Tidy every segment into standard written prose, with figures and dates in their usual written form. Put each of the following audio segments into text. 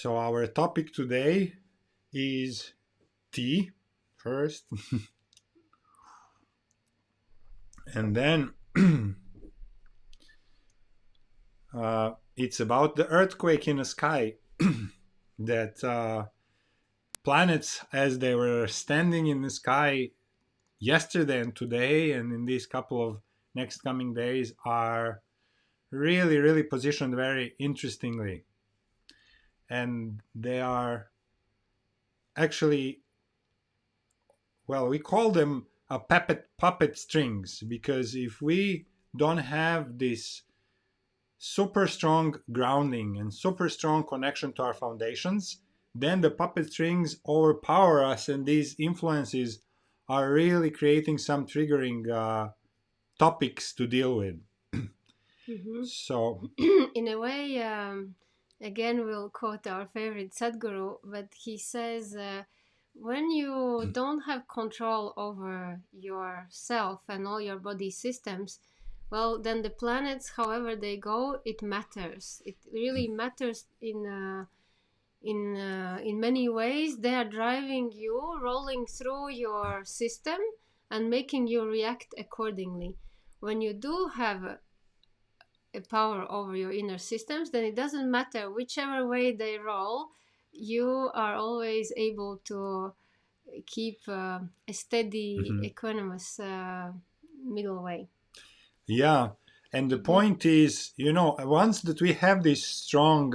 So our topic today is tea first, and then it's about the earthquake in the sky that planets, as they were standing in the sky yesterday and today, and in these couple of next coming days, are really, really positioned very interestingly. And they are actually, well, we call them a puppet strings, because if we don't have this super strong grounding and super strong connection to our foundations, then the puppet strings overpower us, and these influences are really creating some triggering topics to deal with. Hmm. So, In a way, again, we'll quote our favorite Sadhguru, but he says, when you don't have control over yourself and all your body systems, well, then the planets, however they go, it matters. It really matters in many ways. They are driving you, rolling through your system, and making you react accordingly. When you do have a power over your inner systems, then it doesn't matter whichever way they roll, you are always able to keep a steady, mhm, equanimous middle way. yeah. And the Hmm. point is, once that we have this strong,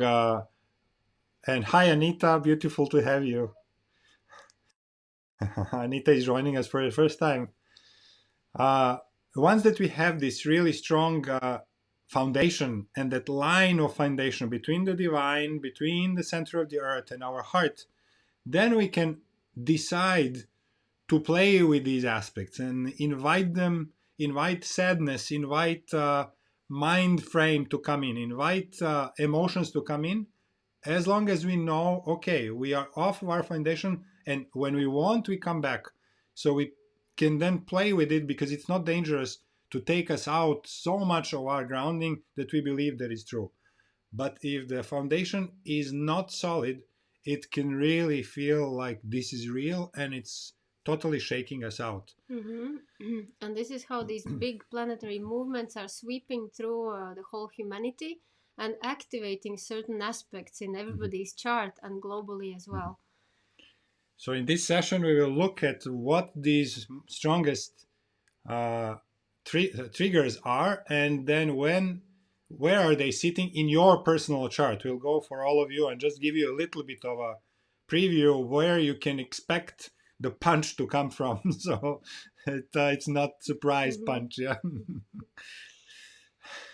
and hi, Anita, beautiful to have you. Anita is joining us for the first time. uh, Once that we have this really strong foundation, and that line of foundation between the divine, between the center of the earth and our heart, then we can decide to play with these aspects and invite them, invite sadness, invite mind frame to come in, invite emotions to come in, as long as we know, okay, we are off of our foundation, and when we want, we come back. So we can then play with it, because it's not dangerous to take us out so much of our grounding that we believe that is true. But if the foundation is not solid, it can really feel like this is real, and it's totally shaking us out. Hmm. And this is how these big planetary movements are sweeping through the whole humanity and activating certain aspects in Mhm, everybody's chart and globally as mhm. well. So in this session, we will look at what these strongest uh, triggers are, and then where are they sitting in your personal chart. We'll go for all of you and just give you a little bit of a preview of where you can expect the punch to come from. So it's not surprise Hmm. punch. Yeah.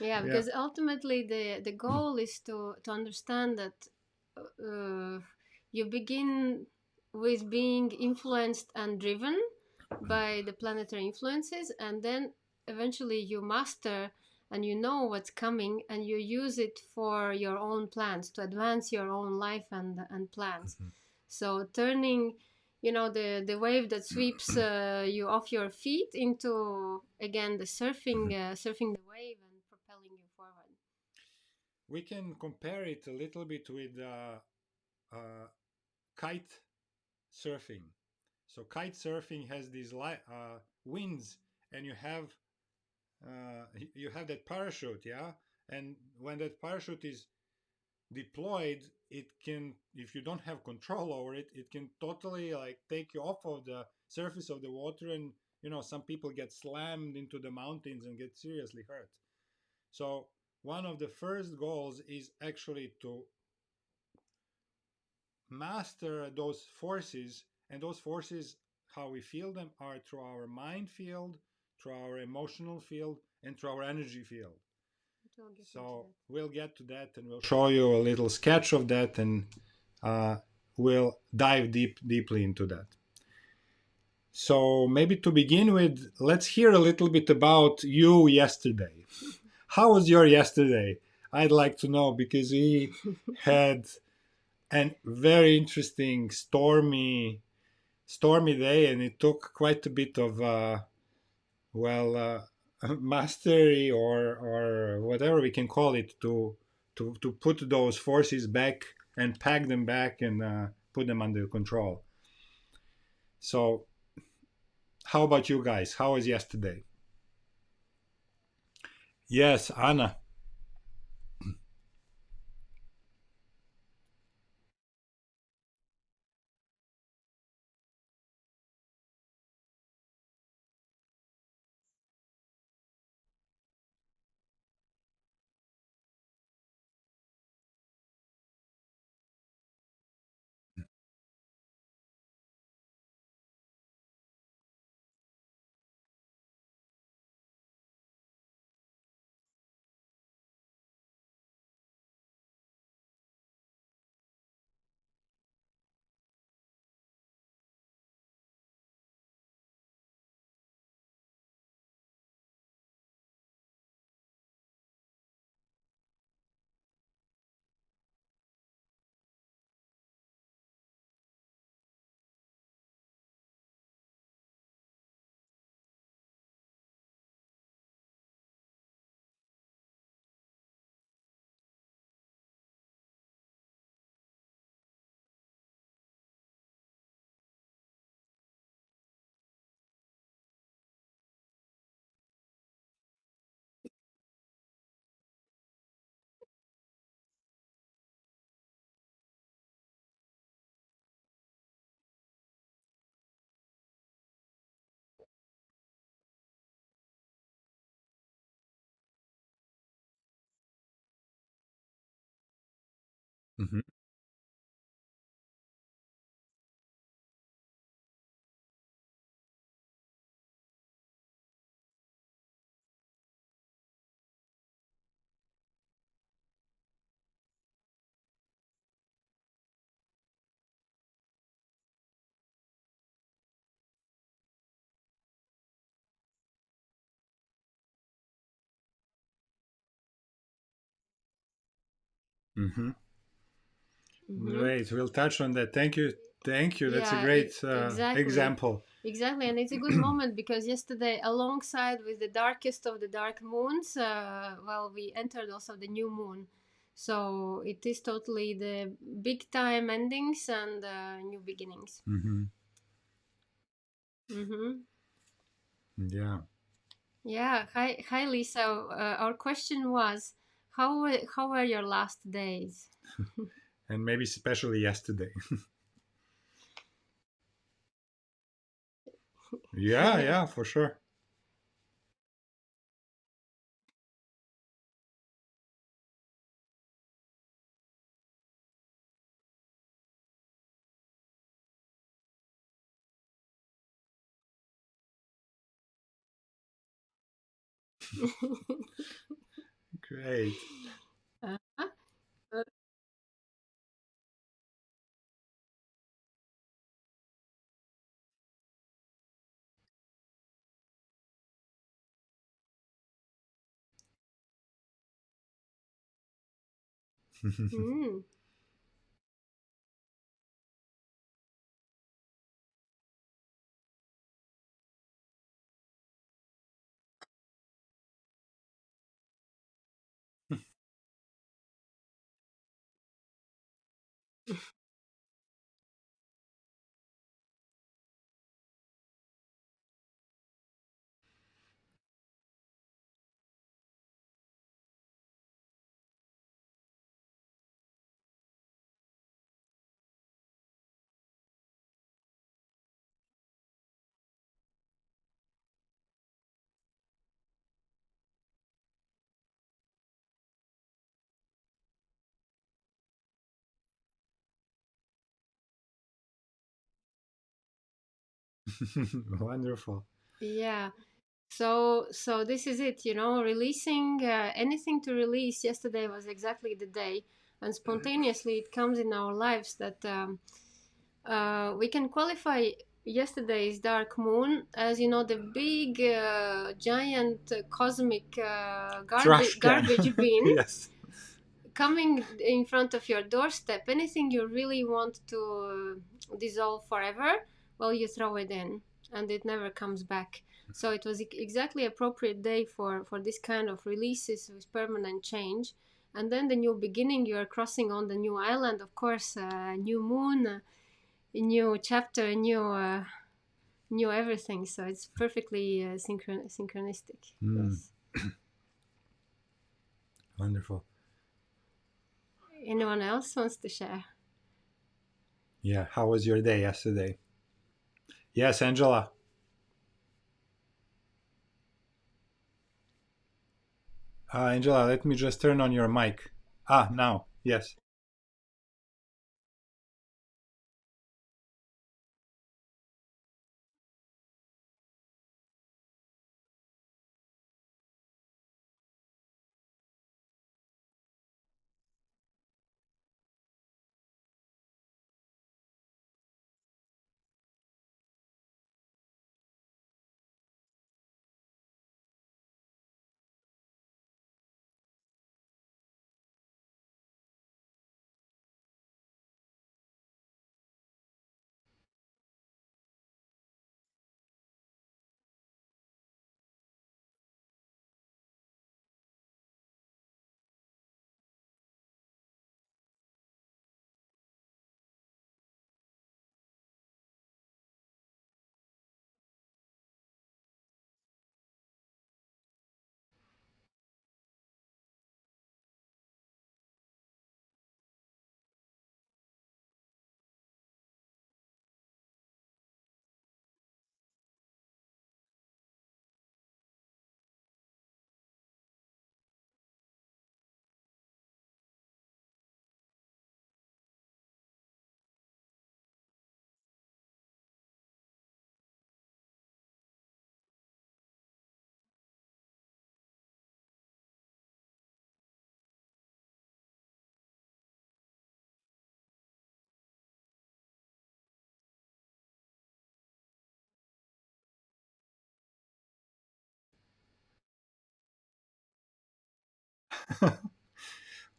Yeah, Yeah. because ultimately the goal is to understand that you begin with being influenced and driven by the planetary influences, and then eventually you master and you know what's coming, and you use it for your own plans to advance your own life and plans. So turning, the wave that sweeps you off your feet into again the surfing the wave and propelling you forward. We can compare it a little bit with uh, kite surfing. So kite surfing has these winds, and you have that parachute, yeah. And when that parachute is deployed, it can, if you don't have control over it, it can totally like take you off of the surface of the water, and some people get slammed into the mountains and get seriously hurt. So one of the first goals is actually to master those forces, and those forces, how we feel them, are through our mind field, through our emotional field, and through our energy field. We'll get into So that. we'll get to that, and we'll show you a little sketch of that, and uh, we'll dive deeply into that. So maybe to begin with, let's hear a little bit about you yesterday. How was your yesterday? I'd like to know, because we had a very interesting stormy day, and it took quite a bit of well mastery, or whatever we can call it, to put those forces back and pack them back and put them under control. So, how about you guys? How was yesterday? Yes, Anna. Hmm. Hmm. Mm-hmm. Great. We'll touch on that. Thank you. Thank you. That's a Yeah, great exactly. example. Exactly, and it's a good moment because yesterday, alongside with the darkest of the dark moons, well, we entered also the new moon. So it is totally the big time endings and new beginnings. Hmm. Mm-hmm. Yeah. Yeah. Hi, Lisa. Our question was, how were your last days? And maybe especially yesterday. Yeah, Yeah. yeah, for sure. Great. Uh-huh. Mm. Wonderful. Yeah. So this is it, releasing anything to release. Yesterday was exactly the day, and spontaneously it comes in our lives that we can qualify yesterday's dark moon as the big giant cosmic Trash can. garbage bin Yes. coming in front of your doorstep. Anything you really want to dissolve forever, well, you throw it in and it never comes back. So it was exactly appropriate day for this kind of releases with permanent change. and then the new beginning, you are crossing on the new island, of course, new moon, a new chapter, a new everything. So it's perfectly synchronistic. Mm, Yes. wonderful. Anyone else wants to share? Yeah. How was your day yesterday? Yes, Angela. Angela, let me just turn on your mic. Ah, now. Yes.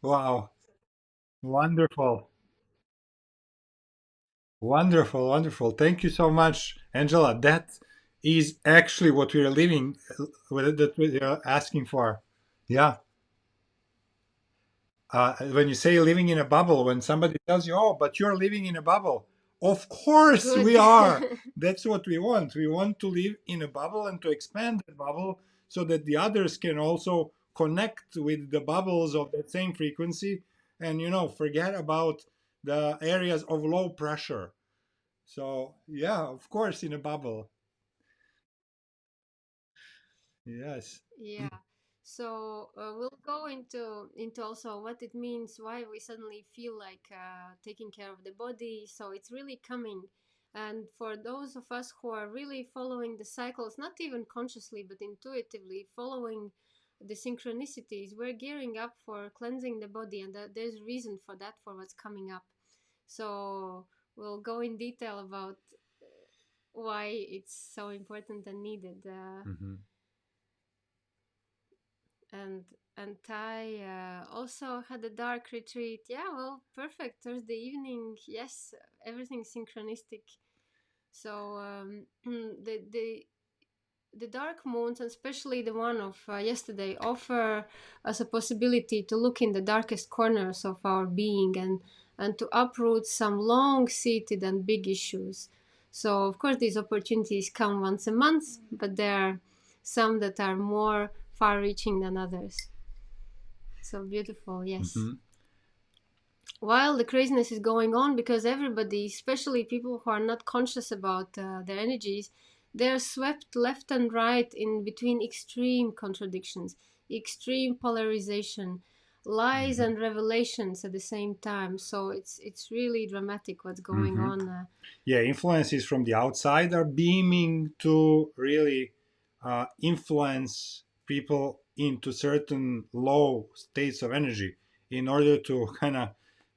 Wow. Wonderful. Wonderful. Wonderful. Thank you so much, Angela. That is actually what we're living, that we're asking for. Yeah. When you say living in a bubble, when somebody tells you, oh, but you're living in a bubble, of course Good. we are. That's what we want. We want to live in a bubble and to expand the bubble so that the others can also connect with the bubbles of that same frequency and, forget about the areas of low pressure. So, yeah, of course, in a bubble. Yes. Yeah. So we'll go into also what it means, why we suddenly feel like taking care of the body. So it's really coming. And for those of us who are really following the cycles, not even consciously, but intuitively following the synchronicities, we're gearing up for cleansing the body, and there's reason for that, for what's coming up. So we'll go in detail about why it's so important and needed. Hmm. and and Thai also had a dark retreat. Yeah, well, perfect Thursday evening. Yes, everything synchronistic. So the dark moons, and especially the one of yesterday, offer us a possibility to look in the darkest corners of our being and to uproot some long-seated and big issues. So of course these opportunities come once a month, but there are some that are more far-reaching than others. So beautiful, yes. Hmm. While the craziness is going on, because everybody, especially people who are not conscious about their energies, they're swept left and right in between extreme contradictions, extreme polarization, lies Hmm. and revelations at the same time. So it's really dramatic what's going Hmm. on. Yeah, influences from the outside are beaming to really influence people into certain low states of energy in order to kind of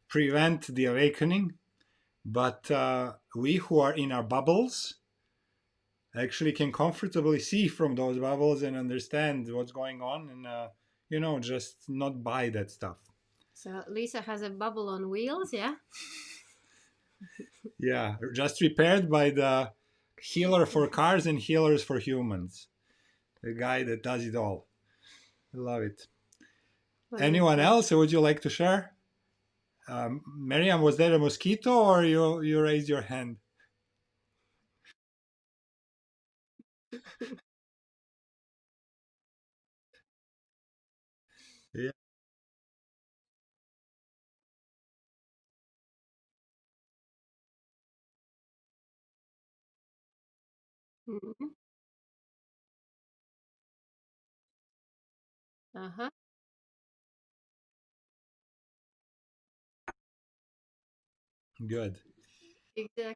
prevent the awakening. But we who are in our bubbles actually can comfortably see from those bubbles and understand what's going on and, just not buy that stuff. So Lisa has a bubble on wheels, yeah. Yeah, just repaired by the healer for cars and healers for humans. The guy that does it all. I love it. Anyone Wonderful. else? Would you like to share? Miriam, was there a mosquito or you raised your hand? Yeah. Mhm. Uh-huh. Good. Exactly.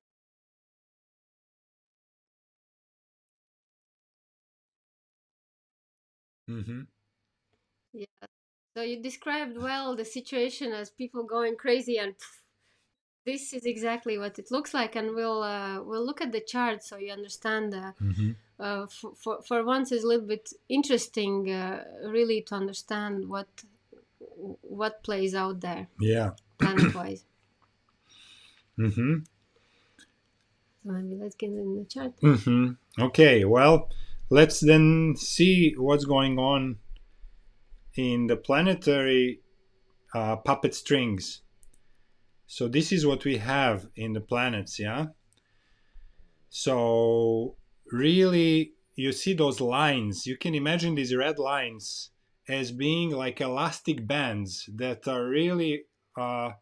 Hmm. Yeah. So you described well the situation as people going crazy, and this is exactly what it looks like. And we'll look at the chart so you understand. Hmm. For once, it's a little bit interesting, really, to understand what plays out there, Yeah. planet wise. Hmm. So maybe let's get in the chart. Hmm. Okay, well, let's then see what's going on in the planetary puppet strings. So this is what we have in the planets, yeah? So really, you see those lines. You can imagine these red lines as being like elastic bands that are really uh,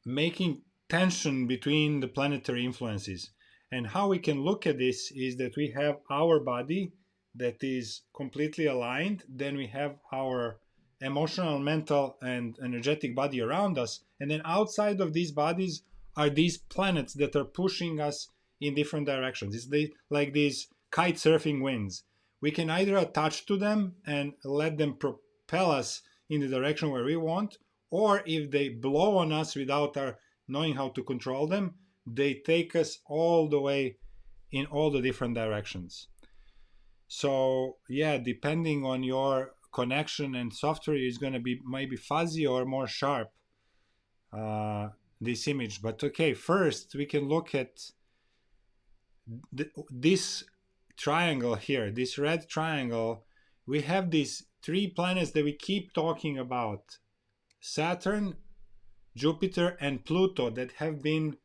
making tension between the planetary influences. And how we can look at this is that we have our body that is completely aligned, then we have our emotional, mental, and energetic body around us, and then outside of these bodies are these planets that are pushing us in different directions. Like these kite surfing winds. We can either attach to them and let them propel us in the direction where we want, or if they blow on us without our knowing how to control them, they take us all the way in all the different directions. So yeah, depending on your connection and software, is going to be maybe fuzzy or more sharp, uh, this image. But okay, first we can look at this triangle here, this red triangle. We have these three planets that we keep talking about: Saturn, Jupiter, and Pluto, that have been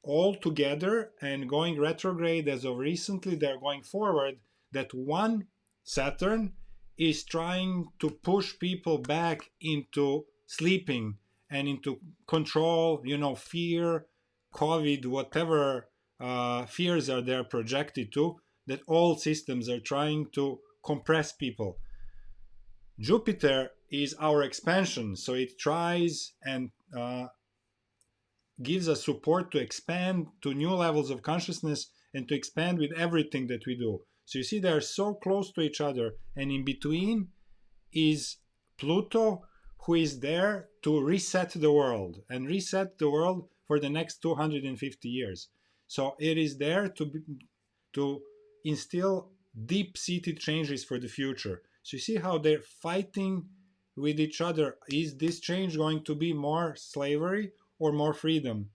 all together and going retrograde as of recently. They're going forward. That one, Saturn, is trying to push people back into sleeping and into control, fear, COVID, whatever fears are there projected to, that all systems are trying to compress people. Jupiter is our expansion, so it tries and gives us support to expand to new levels of consciousness and to expand with everything that we do. So you see, they're so close to each other, and in between is Pluto, who is there to reset the world and reset the world for the next 250 years. So it is there to instill deep seated changes for the future. So you see how they're fighting with each other. Is this change going to be more slavery or more freedom?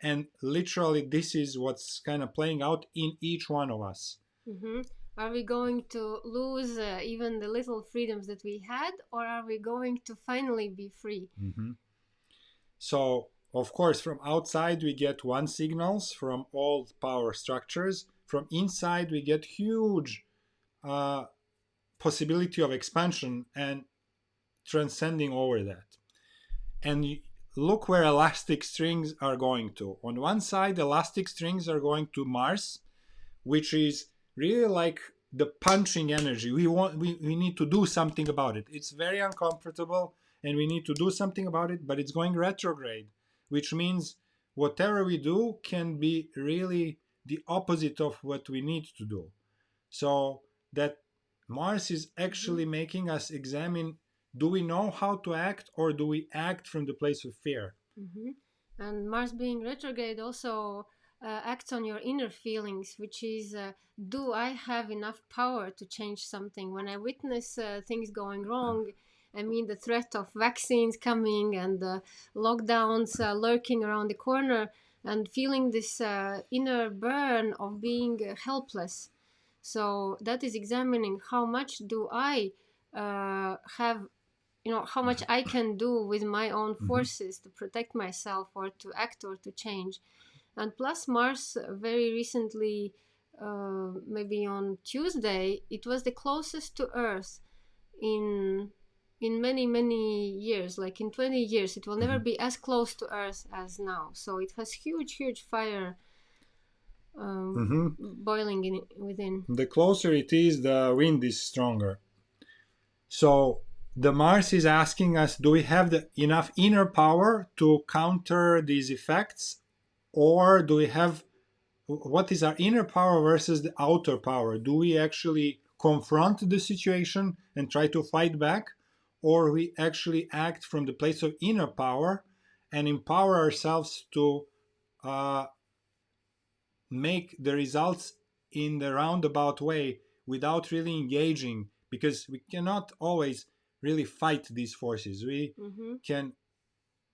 And literally, this is what's kind of playing out in each one of us. Hmm. Are we going to lose even the little freedoms that we had, or are we going to finally be free? Mm-hmm. So, of course, from outside we get one signals from all power structures. From inside we get huge uh, possibility of expansion and transcending over that. And look where elastic strings are going to. On one side, elastic strings are going to Mars, which is really like the punching energy. We need to do something about it. It's very uncomfortable and we need to do something about it, but it's going retrograde, which means whatever we do can be really the opposite of what we need to do. So that Mars is Hmm. actually making us examine, do we know how to act or do we act from the place of fear? Hmm. And Mars being retrograde also acts on your inner feelings, which is, do I have enough power to change something? When I witness things going wrong, I mean, the threat of vaccines coming and lockdowns lurking around the corner, and feeling this inner burn of being helpless. So that is examining how much do I have how much I can do with my own forces to protect myself or to act or to change. And plus, Mars very recently, maybe on Tuesday, it was the closest to Earth in many many years. Like in 20 years, it will never be as close to Earth as now. So it has huge fire Mm-hmm. boiling within. The closer it is, the wind is stronger. So the Mars is asking us, do we have enough inner power to counter these effects, or do we have, what is our inner power versus the outer power? Do we actually confront the situation and try to fight back, or we actually act from the place of inner power and empower ourselves to uh, make the results in the roundabout way without really engaging, because we cannot always really fight these forces. We Mm-hmm. can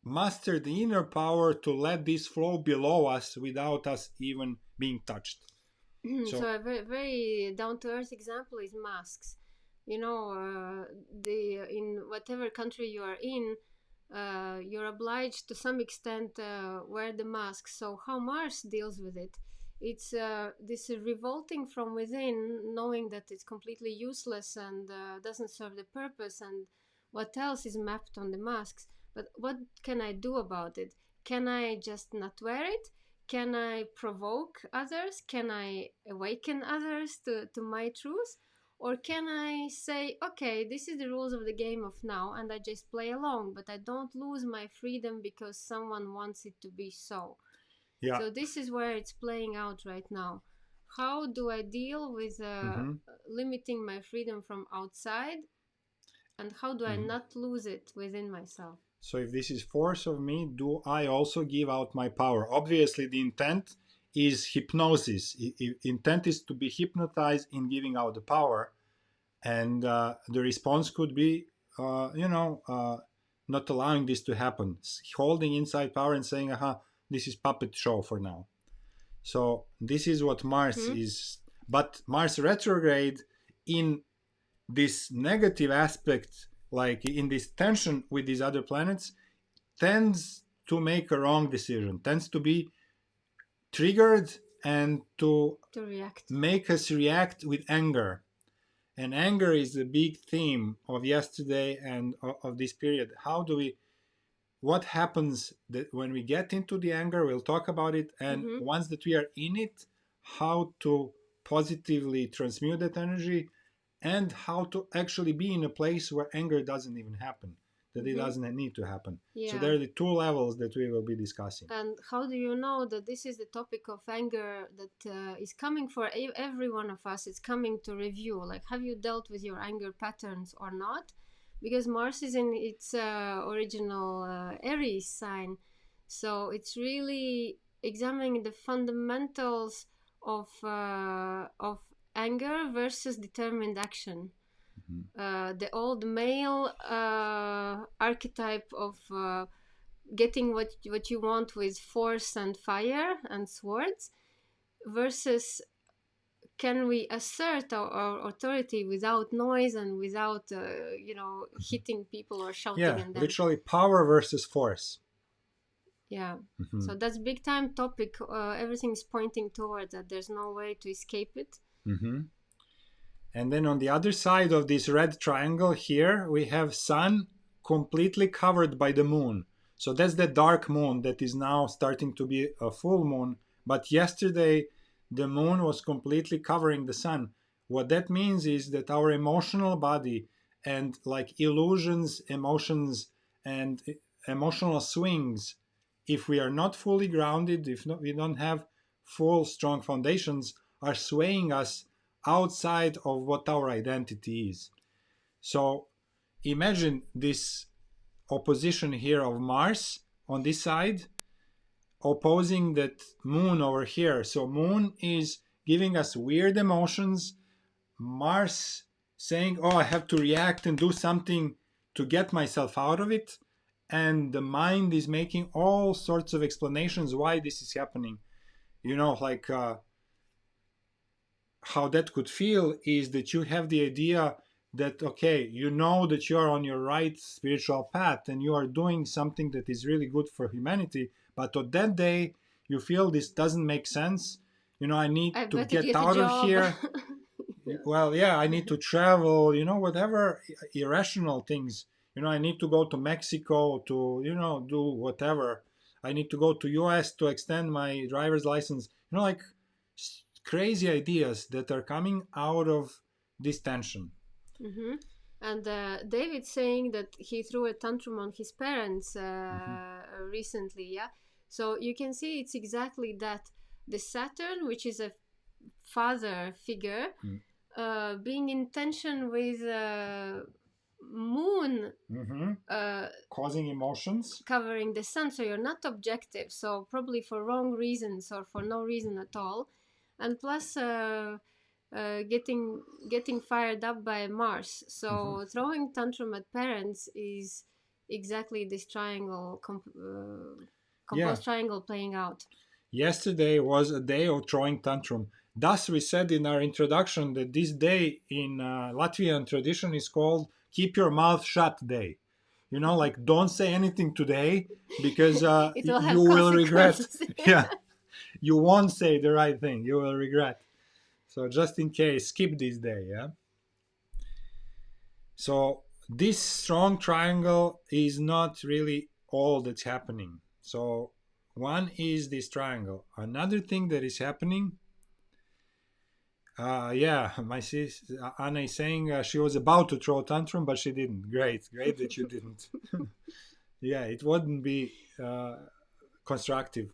master the inner power to let this flow below us without us even being touched. So So a very, very down to earth example is masks. The in whatever country you are in, you're obliged to some extent wear the mask. So how Mars deals with it? It's this revolting from within, knowing that it's completely useless and doesn't serve the purpose, and what else is mapped on the masks. But what can I do about it? Can I just not wear it? Can I provoke others? Can I awaken others to my truth? Or can I say, okay, this is the rules of the game of now, and I just play along, but I don't lose my freedom because someone wants it to be so? yeah. So this is where it's playing out right now. How do I deal with Mm-hmm. limiting my freedom from outside, and how do I Mm-hmm. not lose it within myself? So if this is force of me, do I also give out my power? Obviously, the intent is hypnosis. Intent is to be hypnotized in giving out the power, and the response could be, not allowing this to happen, holding inside power and saying, "Aha, this is puppet show for now." So this is what Mars Hmm? is. But Mars retrograde in this negative aspect, like in this tension with these other planets, tends to make a wrong decision, tends to be triggered and to To react. make us react with anger. And anger is the big theme of yesterday and of this period. How do we, what happens that when we get into the anger, we'll talk about it. And Mm-hmm. once that we are in it, how to positively transmute that energy, and how to actually be in a place where anger doesn't even happen, that it Mm-hmm. doesn't need to happen. So Yeah. there are the two levels that we will be discussing. And how do you know that this is the topic of anger that is coming for every one of us? It's coming to review. Like, have you dealt with your anger patterns or not? Because Mars is in its original Aries sign. So it's really examining the fundamentals of anger versus determined action. Mhm. The old male archetype of getting what you want with force and fire and swords versus can we assert our authority without noise and without hitting people or shouting Yeah, at them. literally power versus force. Yeah. Mhm. So that's big time topic. Everything's pointing towards that. There's no way to escape it. Mhm. And then on the other side of this red triangle here, we have sun completely covered by the moon. So that's the dark moon that is now starting to be a full moon. But yesterday, the moon was completely covering the sun. What that means is that our emotional body and like illusions, emotions, and emotional swings, if we are not fully grounded, if not, we don't have full strong foundations, are swaying us outside of what our identity is. So imagine this opposition here of Mars on this side opposing that moon over here. So moon is giving us weird emotions, Mars saying, "Oh, I have to react and do something to get myself out of it." And the mind is making all sorts of explanations why this is happening. Like how that could feel is that you have the idea that, okay, you know that you are on your right spiritual path and you are doing something that is really good for humanity, but on that day you feel this doesn't make sense. I need I to better get get a out of job. here. Yeah. Well, yeah, I need to travel, whatever irrational things. I need to go to Mexico to, do whatever. I need to go to US to extend my driver's license. Like crazy ideas that are coming out of this tension. Mm-hmm. And David saying that he threw a tantrum on his parents Hmm. recently, yeah. So you can see it's exactly that. The Saturn, which is a father figure, being in tension with Moon Hmm. uh, Causing emotions. covering the Sun. So you're not objective. So probably for wrong reasons or for no reason at all. And plus, getting fired up by Mars. Hmm. So throwing tantrum at parents is exactly this Yeah. composed triangle playing out. Yesterday was a day of throwing tantrum. Thus, we said in our introduction that this day in Latvian tradition is called Keep Your Mouth Shut Day. Like don't say anything today because It will you have will regret. consequences. Yeah, you won't say the right thing. You will regret. So just in case, skip this day. Yeah. So this strong triangle is not really all that's happening. So one is this triangle. Another thing that is happening, yeah, my sis Anna is saying she was about to throw a tantrum, but she didn't. Great, great that you didn't. Yeah, it wouldn't be constructive.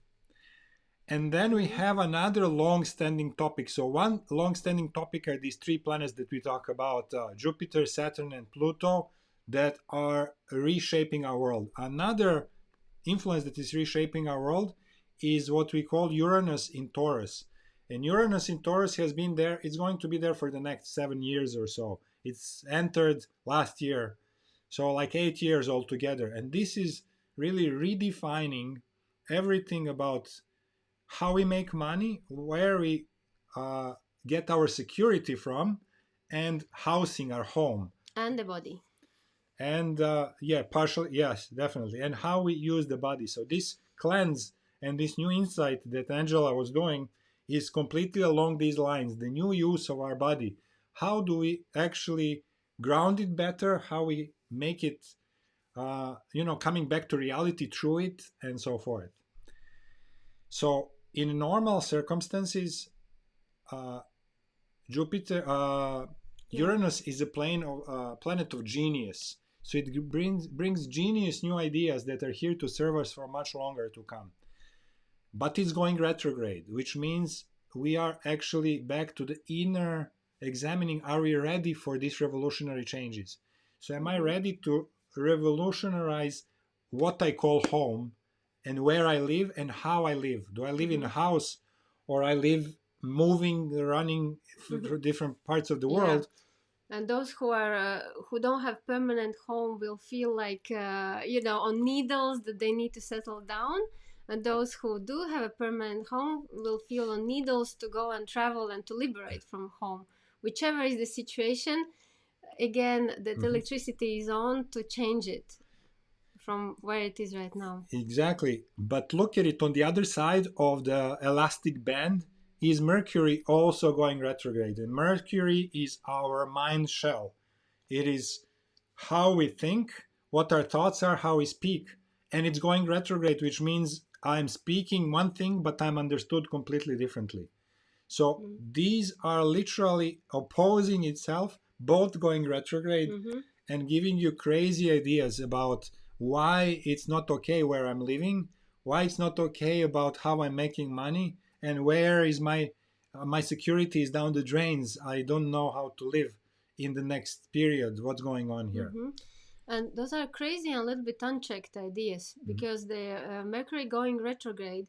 And then we Mhm. have another long-standing topic. So one long-standing topic are these three planets that we talk about: Jupiter, Saturn, and Pluto, that are reshaping our world. Another influence that is reshaping our world is what we call Uranus in Taurus. And Uranus in Taurus has been there, it's going to be there for the next 7 years or so. It's entered last year, so like 8 years altogether. And this is really redefining everything about how we make money, where we uh, get our security from, and housing our home. And the body. And yeah, partially, yes, definitely. And how we use the body. So this cleanse and this new insight that Angela was doing is completely along these lines. The new use of our body. How do we actually ground it better? How we make it, coming back to reality through it, and so forth. So in normal circumstances, uh, Jupiter, Yeah. Uranus is a planet of genius. So it brings genius new ideas that are here to serve us for much longer to come. But it's going retrograde, which means we are actually back to the inner examining, are we ready for these revolutionary changes? So am I Mm-hmm. ready to revolutionize what I call home and where I live and how I live? Do I live in Mm-hmm. a house, or I live moving, running Mm-hmm. through different parts of the Yeah. world? And those who don't have permanent home will feel like on needles that they need to settle down, and those who do have a permanent home will feel on needles to go and travel and to liberate from home. Whichever is the situation, again, that Mhm. electricity is on to change it from where it is right now. Exactly. But look at it, on the other side of the elastic band is Mercury also going retrograde. And Mercury is our mind shell. It is how we think, what our thoughts are, how we speak. And it's going retrograde, which means I'm speaking one thing, but I'm understood completely differently. So Mm. these are literally opposing itself, both going retrograde Mm-hmm. and giving you crazy ideas about why it's not okay where I'm living, why it's not okay about how I'm making money, and where is my security is down the drains. I don't know how to live in the next period. What's going on here? Mm-hmm. And those are crazy and a little bit unchecked ideas, Mhm. because the Mercury going retrograde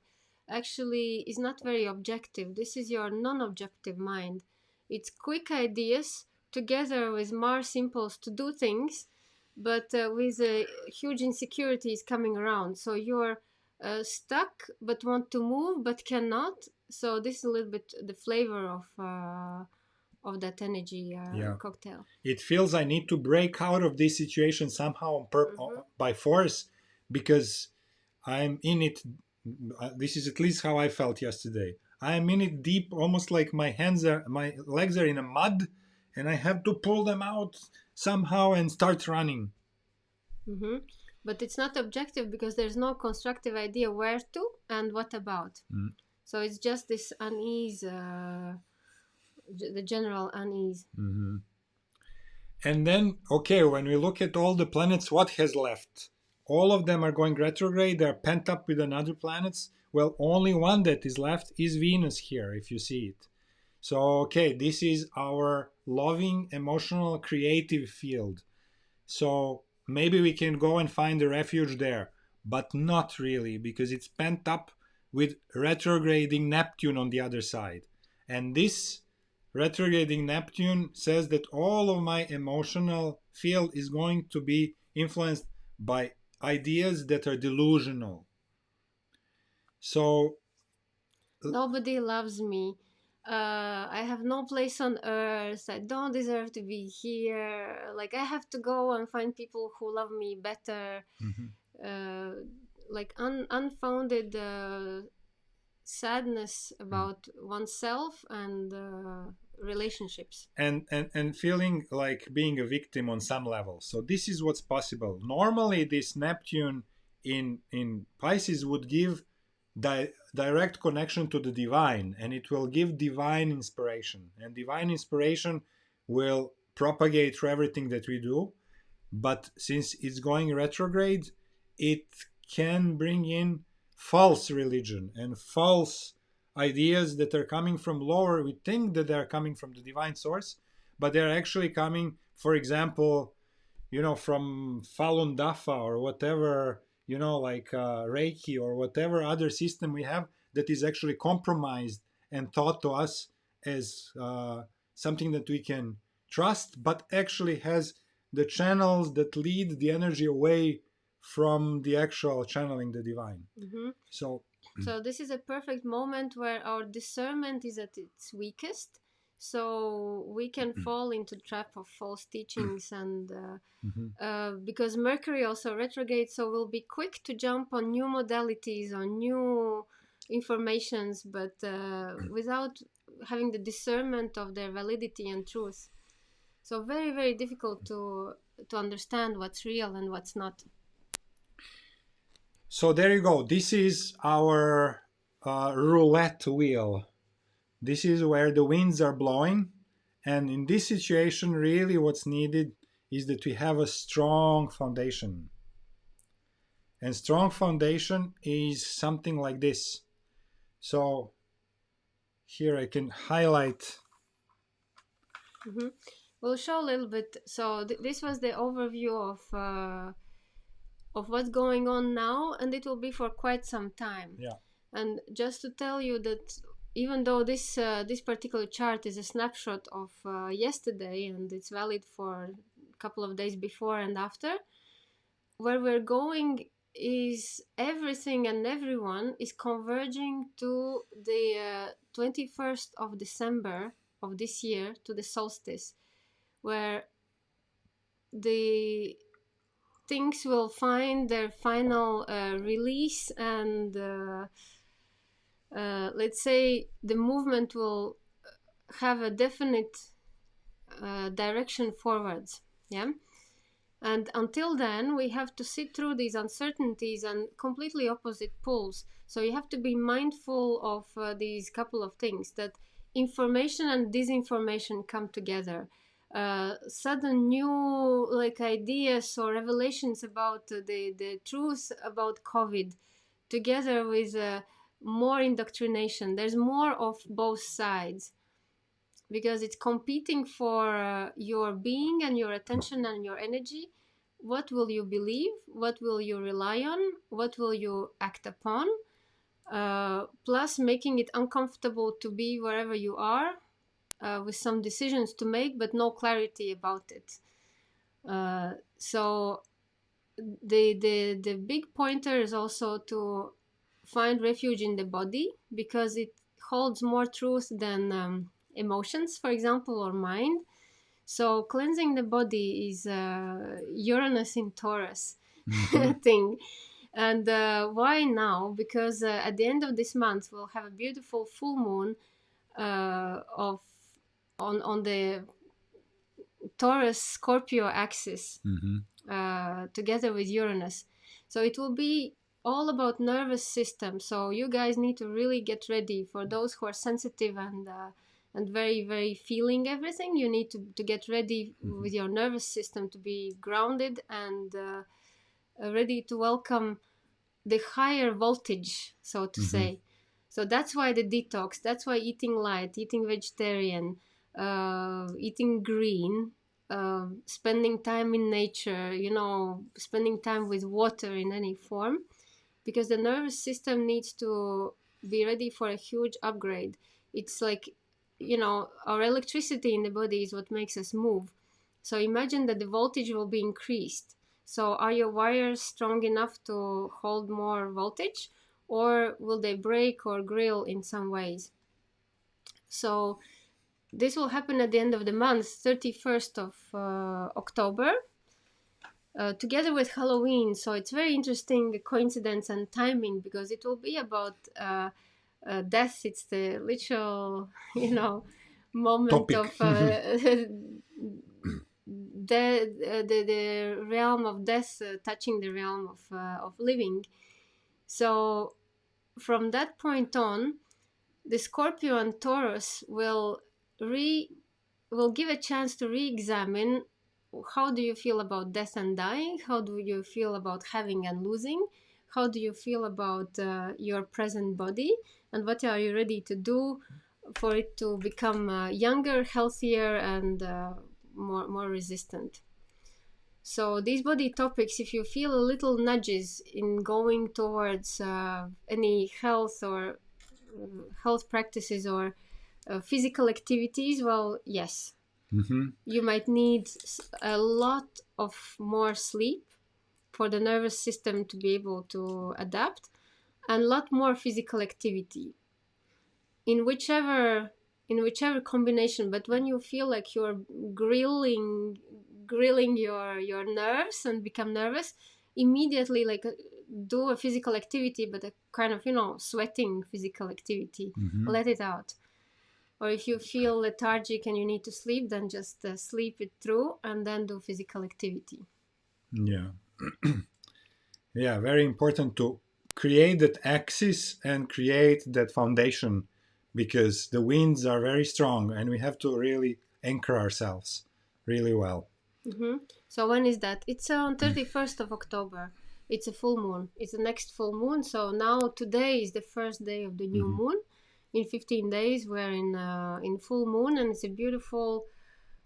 actually is not very objective. This is your non objective mind. It's quick ideas together with Mars impulse to do things, but with huge insecurities coming around. So you're stuck but want to move but cannot. So this is a little bit the flavor of that energy Yeah. cocktail. It feels I need to break out of this situation somehow Mm-hmm. by force, because I'm in it. This is at least how I felt yesterday. I am in it deep, almost like my legs are in a mud, and I have to pull them out somehow and start running. Mm-hmm. But it's not objective because there's no constructive idea where to and what about. Mm. So it's just this unease, the general unease. Mhm. And then, okay, when we look at all the planets, what has left? All of them are going retrograde. They're pent up with another planets. Well, only one that is left is Venus here, if you see it. So, okay, this is our loving, emotional, creative field. So maybe we can go and find a refuge there, but not really, because it's pent up with retrograding Neptune on the other side. And this retrograding Neptune says that all of my emotional field is going to be influenced by ideas that are delusional. So, Nobody loves me. I have no place on earth. I don't deserve to be here. Like, I have to go and find people who love me better. mhm. Uh, like, unfounded sadness about oneself and relationships. And feeling like being a victim on some level. So this is what's possible. Normally, this Neptune in Pisces would give direct connection to the divine, and it will give divine inspiration. And divine inspiration will propagate through everything that we do. But since it's going retrograde, it can bring in false religion and false ideas that are coming from lower. We think that they're coming from the divine source, but they're actually coming, for example, from Falun Dafa or whatever, like Reiki or whatever other system we have that is actually compromised and taught to us as something that we can trust, but actually has the channels that lead the energy away from the actual channeling the divine. Mm-hmm. So, So this is a perfect moment where our discernment is at its weakest. So we can fall into trap of false teachings and mhm. because Mercury also retrogrades, so we'll be quick to jump on new modalities, on new informations, but without having the discernment of their validity and truth. So very, very difficult to understand what's real and what's not. So there you go. This is our roulette wheel. This is where the winds are blowing. And in this situation, really what's needed is that we have a strong foundation. And strong foundation is something like this. So here I can highlight. Mm-hmm. We'll show a little bit. So this was the overview of what's going on now, and it will be for quite some time. Yeah. And just to tell you that even though this particular chart is a snapshot of yesterday and it's valid for a couple of days before and after, where we're going is everything and everyone is converging to the 21st of December of this year, to the solstice, where the things will find their final release and let's say the movement will have a definite direction forwards. Yeah. And until then, we have to sit through these uncertainties and completely opposite poles. So you have to be mindful of these couple of things, that information and disinformation come together. Sudden new ideas or revelations about the truth about COVID, together with more indoctrination. There's more of both sides because it's competing for your being and your attention and your energy. What will you believe? What will you rely on? What will you act upon? Plus making it uncomfortable to be wherever you are, with some decisions to make but no clarity about it. So the big pointer is also to find refuge in the body, because it holds more truth than emotions, for example, or mind. So cleansing the body is Uranus in Taurus Hmm. thing. And why now? Because at the end of this month we'll have a beautiful full moon of on the Taurus Scorpio axis Hmm. together with Uranus. So it will be all about nervous system. So you guys need to really get ready. For those who are sensitive and very very feeling everything, you need to get ready Hmm. with your nervous system to be grounded and ready to welcome the higher voltage, so to Hmm. say. So that's why the detox, that's why eating light, eating vegetarian, eating green, spending time in nature, spending time with water in any form, because the nervous system needs to be ready for a huge upgrade. It's like, our electricity in the body is what makes us move. So imagine that the voltage will be increased. So are your wires strong enough to hold more voltage, or will they break or grill in some ways? So this will happen at the end of the month, 31st of October, together with Halloween. So it's very interesting coincidence and timing, because it will be about death. It's the literal, moment Topic. of the realm of death touching the realm of living. So from that point on, the Scorpio and Taurus re will give a chance to re-examine how do you feel about death and dying, how do you feel about having and losing, how do you feel about your present body, and what are you ready to do for it to become younger, healthier, and more resistant. So these body topics, if you feel a little nudges in going towards any health or health practices or physical activities, well, yes, Hmm. you might need a lot of more sleep for the nervous system to be able to adapt, and a lot more physical activity in whichever combination. But when you feel like you're grilling your nerves and become nervous, immediately, like, do a physical activity, but a kind of sweating physical activity. Hmm. Let it out. Or if you feel lethargic and you need to sleep, then just sleep it through and then do physical activity. Yeah. Yeah, very important to create that axis and create that foundation, because the winds are very strong and we have to really anchor ourselves really well. Mm-hmm. So when is that? It's on 31st of October. It's a full moon. It's the next full moon. So now today is the first day of the new Hmm. moon. In 15 days we're in full moon, and it's a beautiful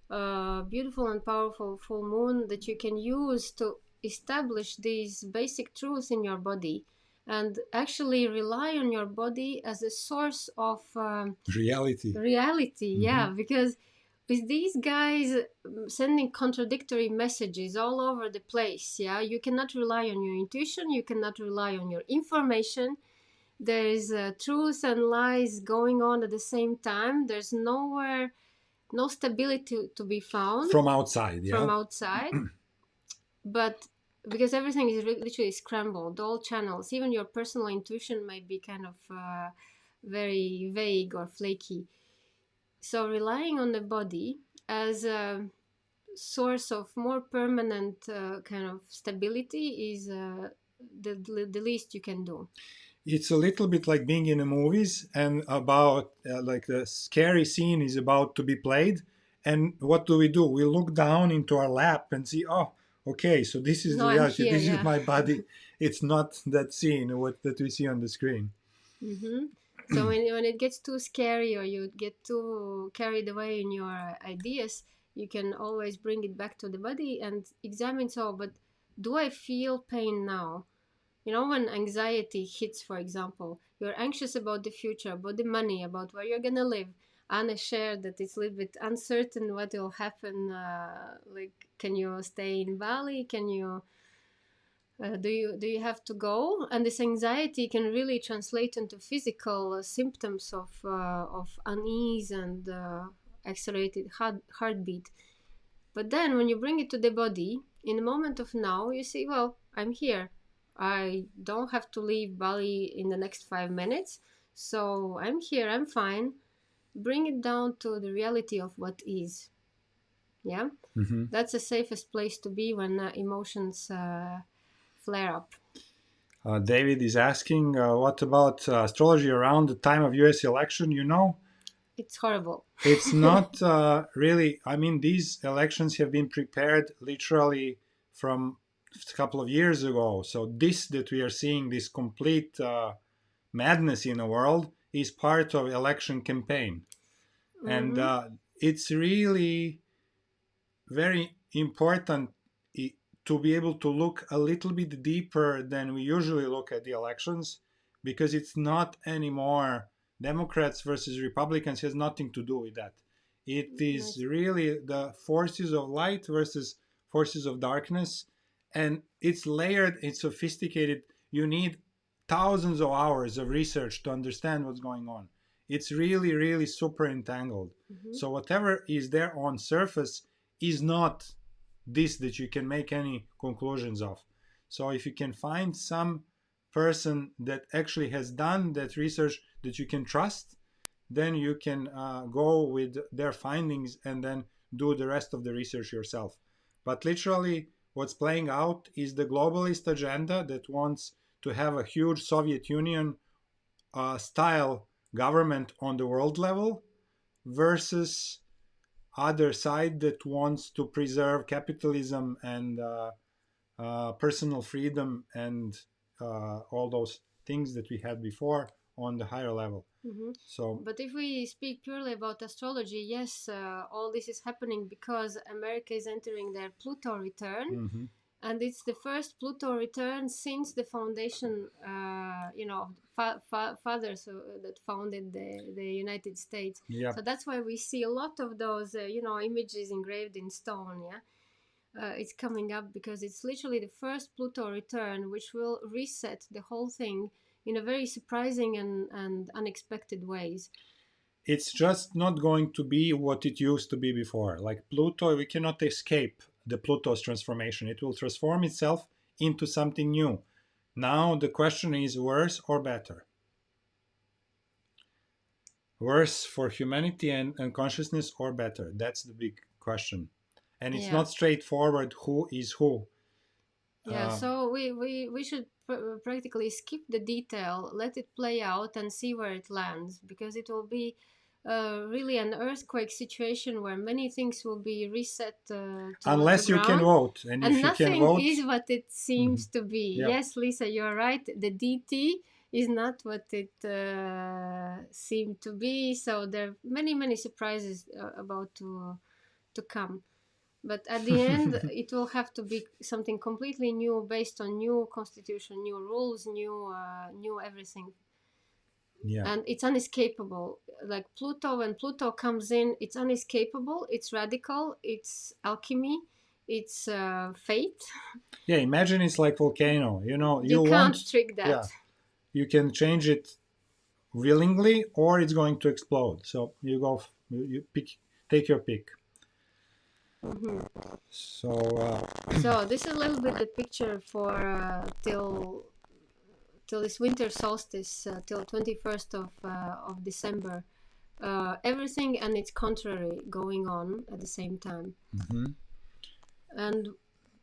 and powerful full moon that you can use to establish these basic truths in your body, and actually rely on your body as a source of Reality. reality. Hmm. Yeah, because with these guys sending contradictory messages all over the place, yeah, you cannot rely on your intuition, you cannot rely on your information. There is truth and lies going on at the same time. There's nowhere, no stability to be found From outside, from yeah. outside. But because everything is literally scrambled, all channels, even your personal intuition might be kind of very vague or flaky. So relying on the body as a source of more permanent kind of stability is the least you can do. It's a little bit like being in the movies and about like the scary scene is about to be played, and what do? We look down into our lap and see, oh, okay, so this is No, the I'm reality, here, this is yeah. my body. It's not that scene what that we see on the screen. Mm-hmm. So when it gets too scary or you get too carried away in your ideas, you can always bring it back to the body and examine. So, but do I feel pain now? When anxiety hits, for example, you're anxious about the future, about the money, about where you're gonna live. Anna shared that it's a little bit uncertain what will happen. Like, can you stay in Bali? Can you Do you have to go? And this anxiety can really translate into physical symptoms of unease and accelerated heartbeat. But then when you bring it to the body, in the moment of now, you say, well, I'm here. I don't have to leave Bali in the next 5 minutes. So I'm here, I'm fine. Bring it down to the reality of what is. Yeah? Mm-hmm. That's the safest place to be when emotions flare up. David is asking, what about astrology around the time of US election? It's horrible. It's not really, I mean, these elections have been prepared literally from a couple of years ago. So, this that we are seeing, this complete madness in the world, is part of election campaign. And Mm-hmm. it's really very important to be able to look a little bit deeper than we usually look at the elections, because it's not anymore Democrats versus Republicans, has nothing to do with that. It is Nice. really the forces of light versus forces of darkness, and it's layered, it's sophisticated. You need thousands of hours of research to understand what's going on. It's really, really super entangled. Mm-hmm. So whatever is there on surface is not this that you can make any conclusions of. So if you can find some person that actually has done that research that you can trust, then you can go with their findings and then do the rest of the research yourself. But literally, what's playing out is the globalist agenda that wants to have a huge Soviet Union style government on the world level versus other side that wants to preserve capitalism and personal freedom and all those things that we had before on the higher level. Mm-hmm. So, But if we speak purely about astrology, yes, all this is happening because America is entering their Pluto return, mhm. and it's the first Pluto return since the foundation, fathers that founded the United States. Yeah, So that's why we see a lot of those, images engraved in stone. Yeah, it's coming up because it's literally the first Pluto return, which will reset the whole thing in a very surprising and unexpected ways. it's just not going to be what it used to be before. Like Pluto, we cannot escape the Pluto's transformation. It will transform itself into something new. Now the question is, worse or better? Worse for humanity and consciousness, or better? That's the big question. And it's Yeah. not straightforward who is who. Yeah, so we should practically skip the detail, let it play out, and see where it lands, because it will be really an earthquake situation where many things will be reset to Unless you can ground, vote. And and if you can nothing vote, is what it mhm, seems to be. yeah. Yes, Lisa, you're right. The DT is not what it seemed to be. So there are many surprises about to come. But at the end, it will have to be something completely new, based on new constitution, new rules, new everything, Yeah. and it's unescapable. Like Pluto, when Pluto comes in, it's unescapable. It's radical. It's alchemy. It's fate. Yeah, imagine it's like volcano. You You can't want, trick yeah, that. you can change it willingly or it's going to explode. So you go, you pick, take your pick. Hmm. So, So this is a little bit the picture for till this winter solstice, till 21st of December. Everything and its contrary going on at the same time. mhm. And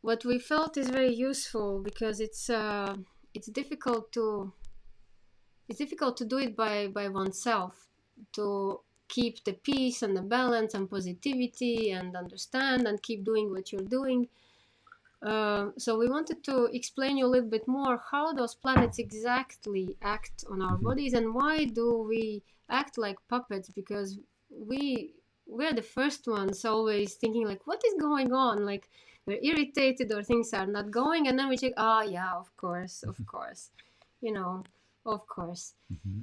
what we felt is very useful because it's difficult to do it by oneself, to keep the peace and the balance and positivity and understand and keep doing what you're doing. So we wanted to explain you a little bit more how those planets exactly act on our bodies, and why do we act like puppets, because we're the first ones always thinking like, what is going on, like we're irritated or things are not going, and then we check, oh yeah, of course, you know, of course. Mhm.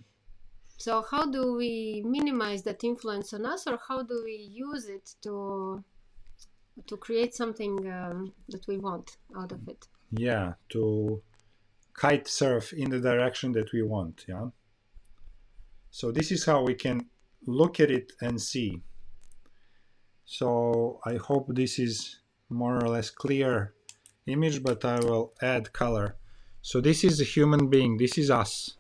So how do we minimize that influence on us, or how do we use it to create something that we want out of it? yeah, to kite surf in the direction that we want. Yeah. So this is how we can look at it and see. So I hope this is more or less clear image, but I will add color. So this is a human being. This is us.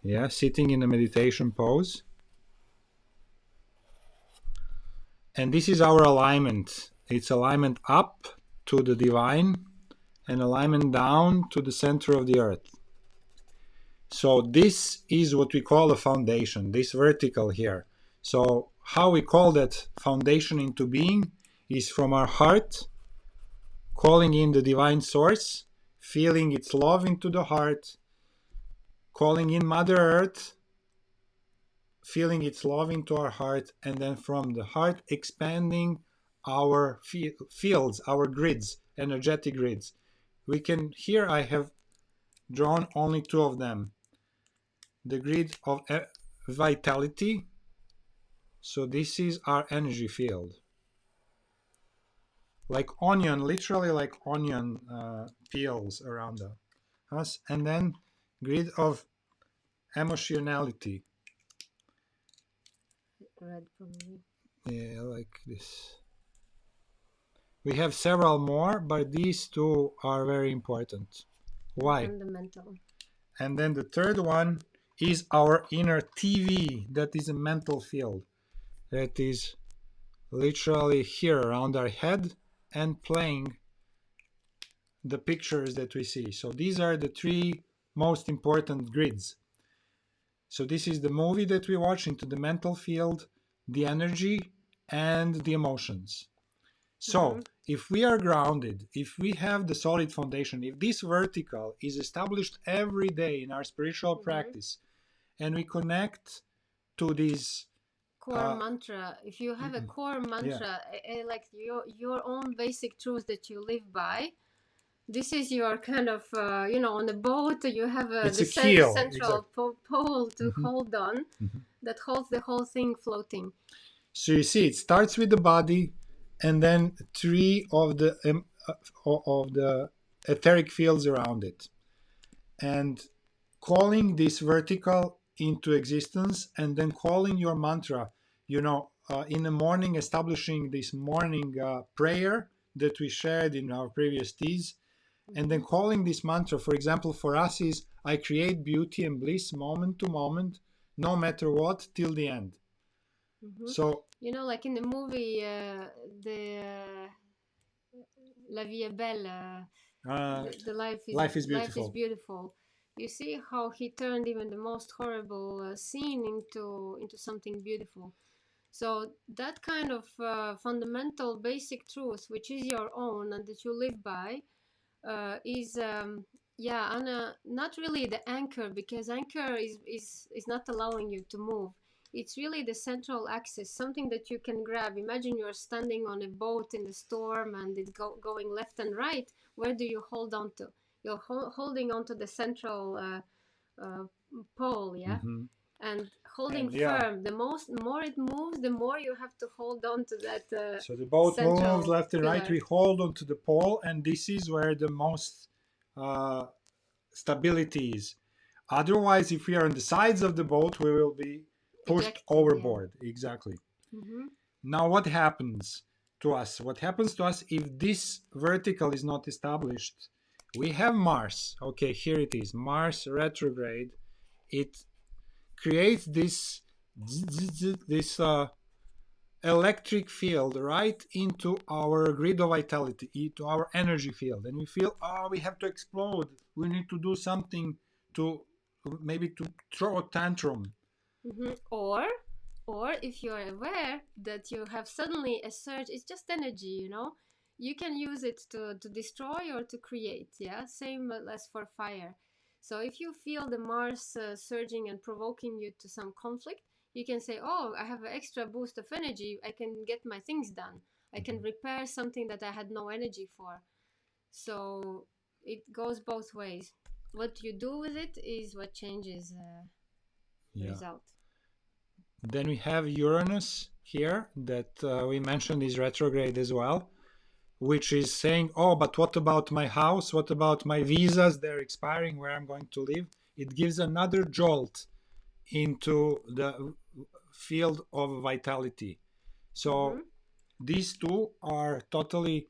Yeah, sitting in a meditation pose. And this is our alignment. It's alignment up to the divine and alignment down to the center of the earth. So this is what we call a foundation, this vertical here. So how we call that foundation into being is from our heart, calling in the divine source, feeling its love into the heart, calling in Mother Earth, feeling its love into our heart, and then from the heart expanding our fields, our grids, energetic grids. We can, here I have drawn only two of them. The grid of vitality. So this is our energy field. Like onion, literally like onion peels around us. And then grid of emotionality. Red probably. Yeah, like this. We have several more, but these two are very important. Why? Fundamental. And then the third one is our inner TV. That is a mental field. That is literally here around our head and playing the pictures that we see. So these are the three most important grids. So this is the movie that we watch into the mental field, the energy, and the emotions. Mm-hmm. So if we are grounded, if we have the solid foundation, if this vertical is established every day in our spiritual Mm-hmm. practice, and we connect to these, Core uh, mantra. If you have a core yeah, mantra, like your own basic truth that you live by, this is your kind of on a boat you have it's the a keel, central exactly. pole to Mhm, hold on mhm. that holds the whole thing floating. So you see, it starts with the body, and then three of the etheric fields around it, and calling this vertical into existence, and then calling your mantra. In the morning, establishing this morning prayer that we shared in our previous teas, and then Mm-hmm. calling this mantra. For example, for us is I create beauty and bliss moment to moment, no matter what, till the end. Mm-hmm. So Like in the movie, the La Vie est Belle, uh, the life is life is beautiful. beautiful. You see how he turned even the most horrible scene into something beautiful. So that kind of fundamental basic truth, which is your own and that you live by, is yeah, and not really the anchor, because anchor is not allowing you to move. It's really the central axis, something that you can grab. Imagine you're standing on a boat in the storm and it's going left and right. Where do you hold on to? You're holding on to the central uh, pole, yeah, Hmm. and holding And yeah, firm. The more it moves, the more you have to hold on to that so the boat moves central left and right. pillar. We hold onto the pole, and this is where the most uh, stability is. Otherwise, if we are on the sides of the boat, we will be pushed Ejected, yeah. overboard. Exactly. Mm-hmm. Now, what happens to us? What happens to us if this vertical is not established? We have Mars. Okay, here it is. Mars retrograde. It creates this electric field right into our grid of vitality, into our energy field, and we feel, oh, we have to explode. We need to do something to maybe to throw a tantrum. Mm-hmm. Or if you are aware that you have suddenly a surge, it's just energy, you can use it to destroy or to create. Yeah, same as for fire. So if you feel the Mars surging and provoking you to some conflict, you can say, oh, I have an extra boost of energy, I can get my things done, I can repair something that I had no energy for. So it goes both ways. What you do with it is what changes the Yeah. result. Then we have Uranus here that we mentioned is retrograde as well. which is saying, oh, but what about my house? What about my visas? They're expiring, where I'm going to live. It gives another jolt into the field of vitality. Mm-hmm. So these two are totally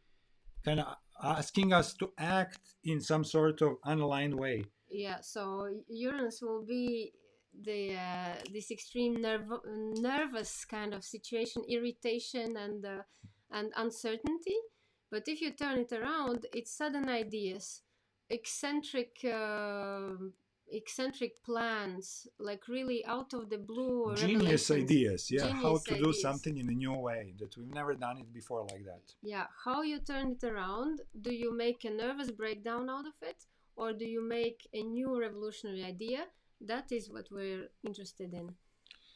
kind of asking us to act in some sort of unaligned way. Yeah, so Uranus will be the this extreme nervous kind of situation, irritation and uncertainty. But if you turn it around, it's sudden ideas, eccentric eccentric plans, like really out of the blue Genius revelations, ideas, yeah, how genius to do ideas. something in a new way that we've never done it before like that. Yeah, how you turn it around? Do you make a nervous breakdown out of it, or do you make a new revolutionary idea? That is what we're interested in.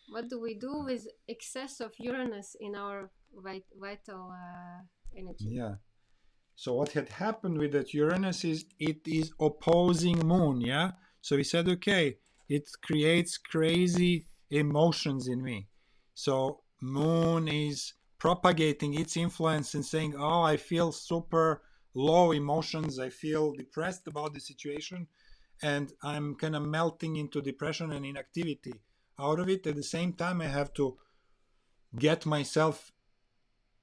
What do we do with excess of Uranus in our vital energy? Yeah. So what had happened with that Uranus is it is opposing Moon, yeah? So we said, okay, it creates crazy emotions in me. So Moon is propagating its influence and saying, oh, I feel super low emotions. I feel depressed about the situation. And I'm kind of melting into depression and inactivity out of it. At the same time, I have to get myself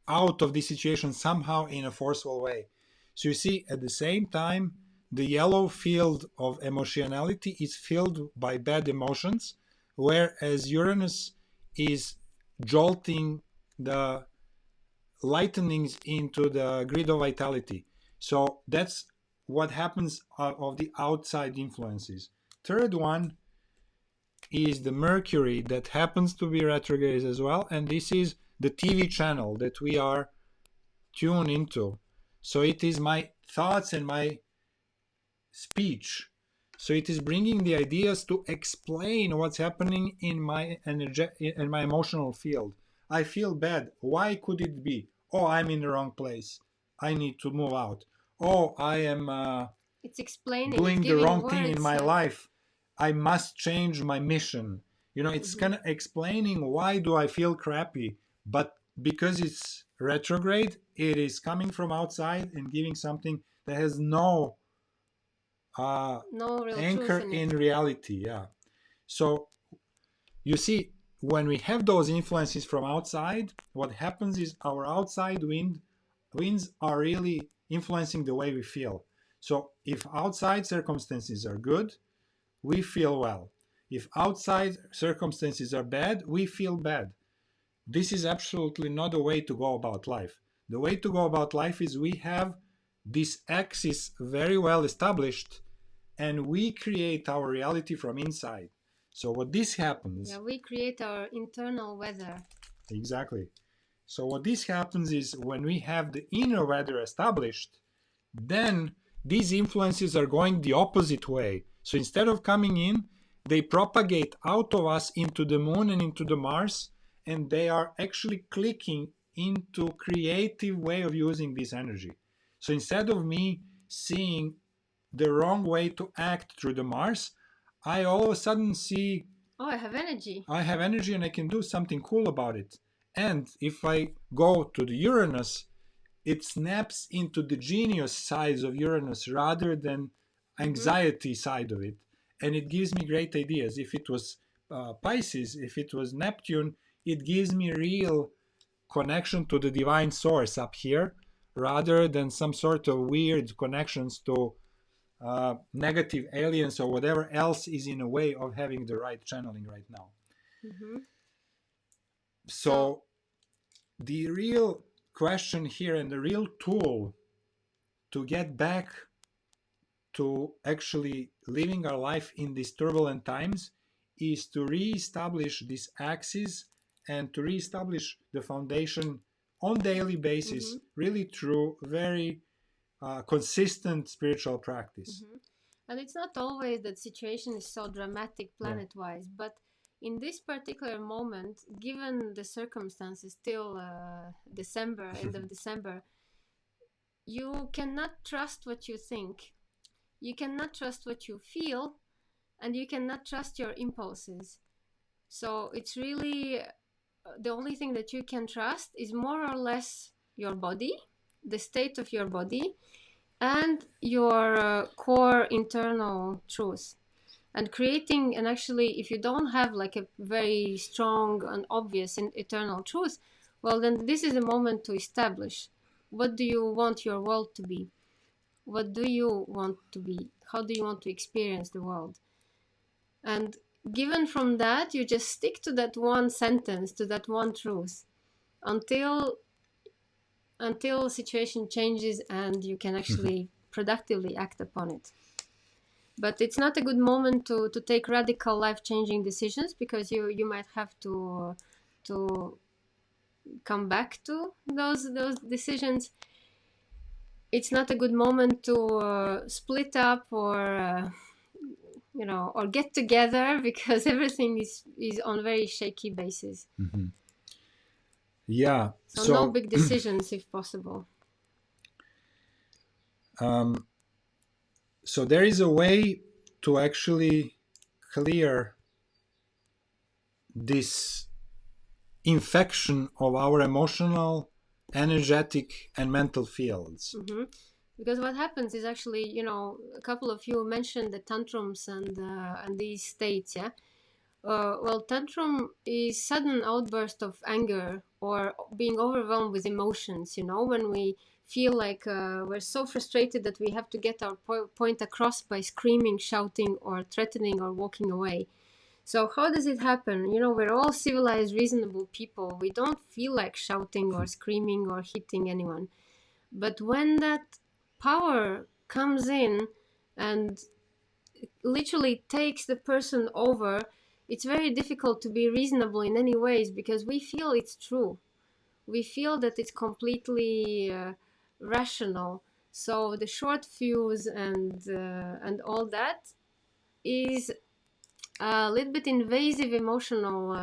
out of this situation somehow in a forceful way. So you see, at the same time, the yellow field of emotionality is filled by bad emotions, whereas Uranus is jolting the lightnings into the grid of vitality. So that's what happens of the outside influences. Third one is the Mercury that happens to be retrograde as well, and this is the TV channel that we are tune into. So it is my thoughts and my speech. So it is bringing the ideas to explain what's happening in my in my emotional field. I feel bad. Why could it be? Oh, I'm in the wrong place. I need to move out. Oh, I am It's explaining, it's doing the giving wrong thing in words. my life. I must change my mission. It's Mhm. kind of explaining why do I feel crappy, but because it's retrograde, it is coming from outside and giving something that has no uh, No real truth anchor in in it. reality. Yeah. So you see, when we have those influences from outside, what happens is our outside winds are really influencing the way we feel. So if outside circumstances are good, we feel well. If outside circumstances are bad, we feel bad. This is absolutely not the way to go about life. The way to go about life is we have this axis very well established and we create our reality from inside. So what this Yeah, happens, we create our internal weather. exactly. So what this happens is when we have the inner weather established, then these influences are going the opposite way. So instead of coming in, they propagate out of us into the moon and into the Mars, and they are actually clicking into creative way of using this energy. So instead of me seeing the wrong way to act through the Mars, I all of a sudden see Oh, I have energy. I have energy and I can do something cool about it. And if I go to the Uranus, it snaps into the genius sides of Uranus rather than Mm-hmm. anxiety side of it. And it gives me great ideas. If it was Pisces, if it was Neptune, it gives me real connection to the divine source up here rather than some sort of weird connections to negative aliens or whatever else is in a way of having the right channeling right now. Mm-hmm. So, So the real question here and the real tool to get back to actually living our life in these turbulent times is to reestablish this axis and to reestablish the foundation on daily mm-hmm. basis, really through very consistent spiritual practice. Mm-hmm. And it's not always that situation is so dramatic Yeah. planet wise, but in this particular moment, given the circumstances, still December, end of December, you cannot trust what you think, you cannot trust what you feel, and you cannot trust your impulses. So it's really the only thing that you can trust is more or less your body. the state of your body and your core internal truth, and creating, and actually if you don't have like a very strong and obvious and eternal truth, well, then this is a moment to establish what do you want your world to be, what do you want to be, how do you want to experience the world. And given from that, you just stick to that one sentence, to that one truth, until the situation changes and you can actually productively act upon it. But it's not a good moment to take radical life-changing decisions, because you might have to come back to those decisions. It's not a good moment to split up or or get together, because everything is on very shaky basis. Mhm. Yeah. So no So, big decisions if possible. um, so there is a way to actually clear this infection of our emotional, energetic, and mental fields. Mm-hmm. Because what happens is actually, a couple of you mentioned the tantrums and these states, yeah. Well, tantrum is sudden outburst of anger or being overwhelmed with emotions. When we feel like we're so frustrated that we have to get our point across by screaming, shouting, or threatening, or walking away. So how does it happen? We're all civilized, reasonable people. We don't feel like shouting or screaming or hitting anyone. But when that power comes in and literally takes the person over, it's very difficult to be reasonable in any ways, because we feel it's true. We feel that it's completely rational. So the short fuse and all that is a little bit invasive emotional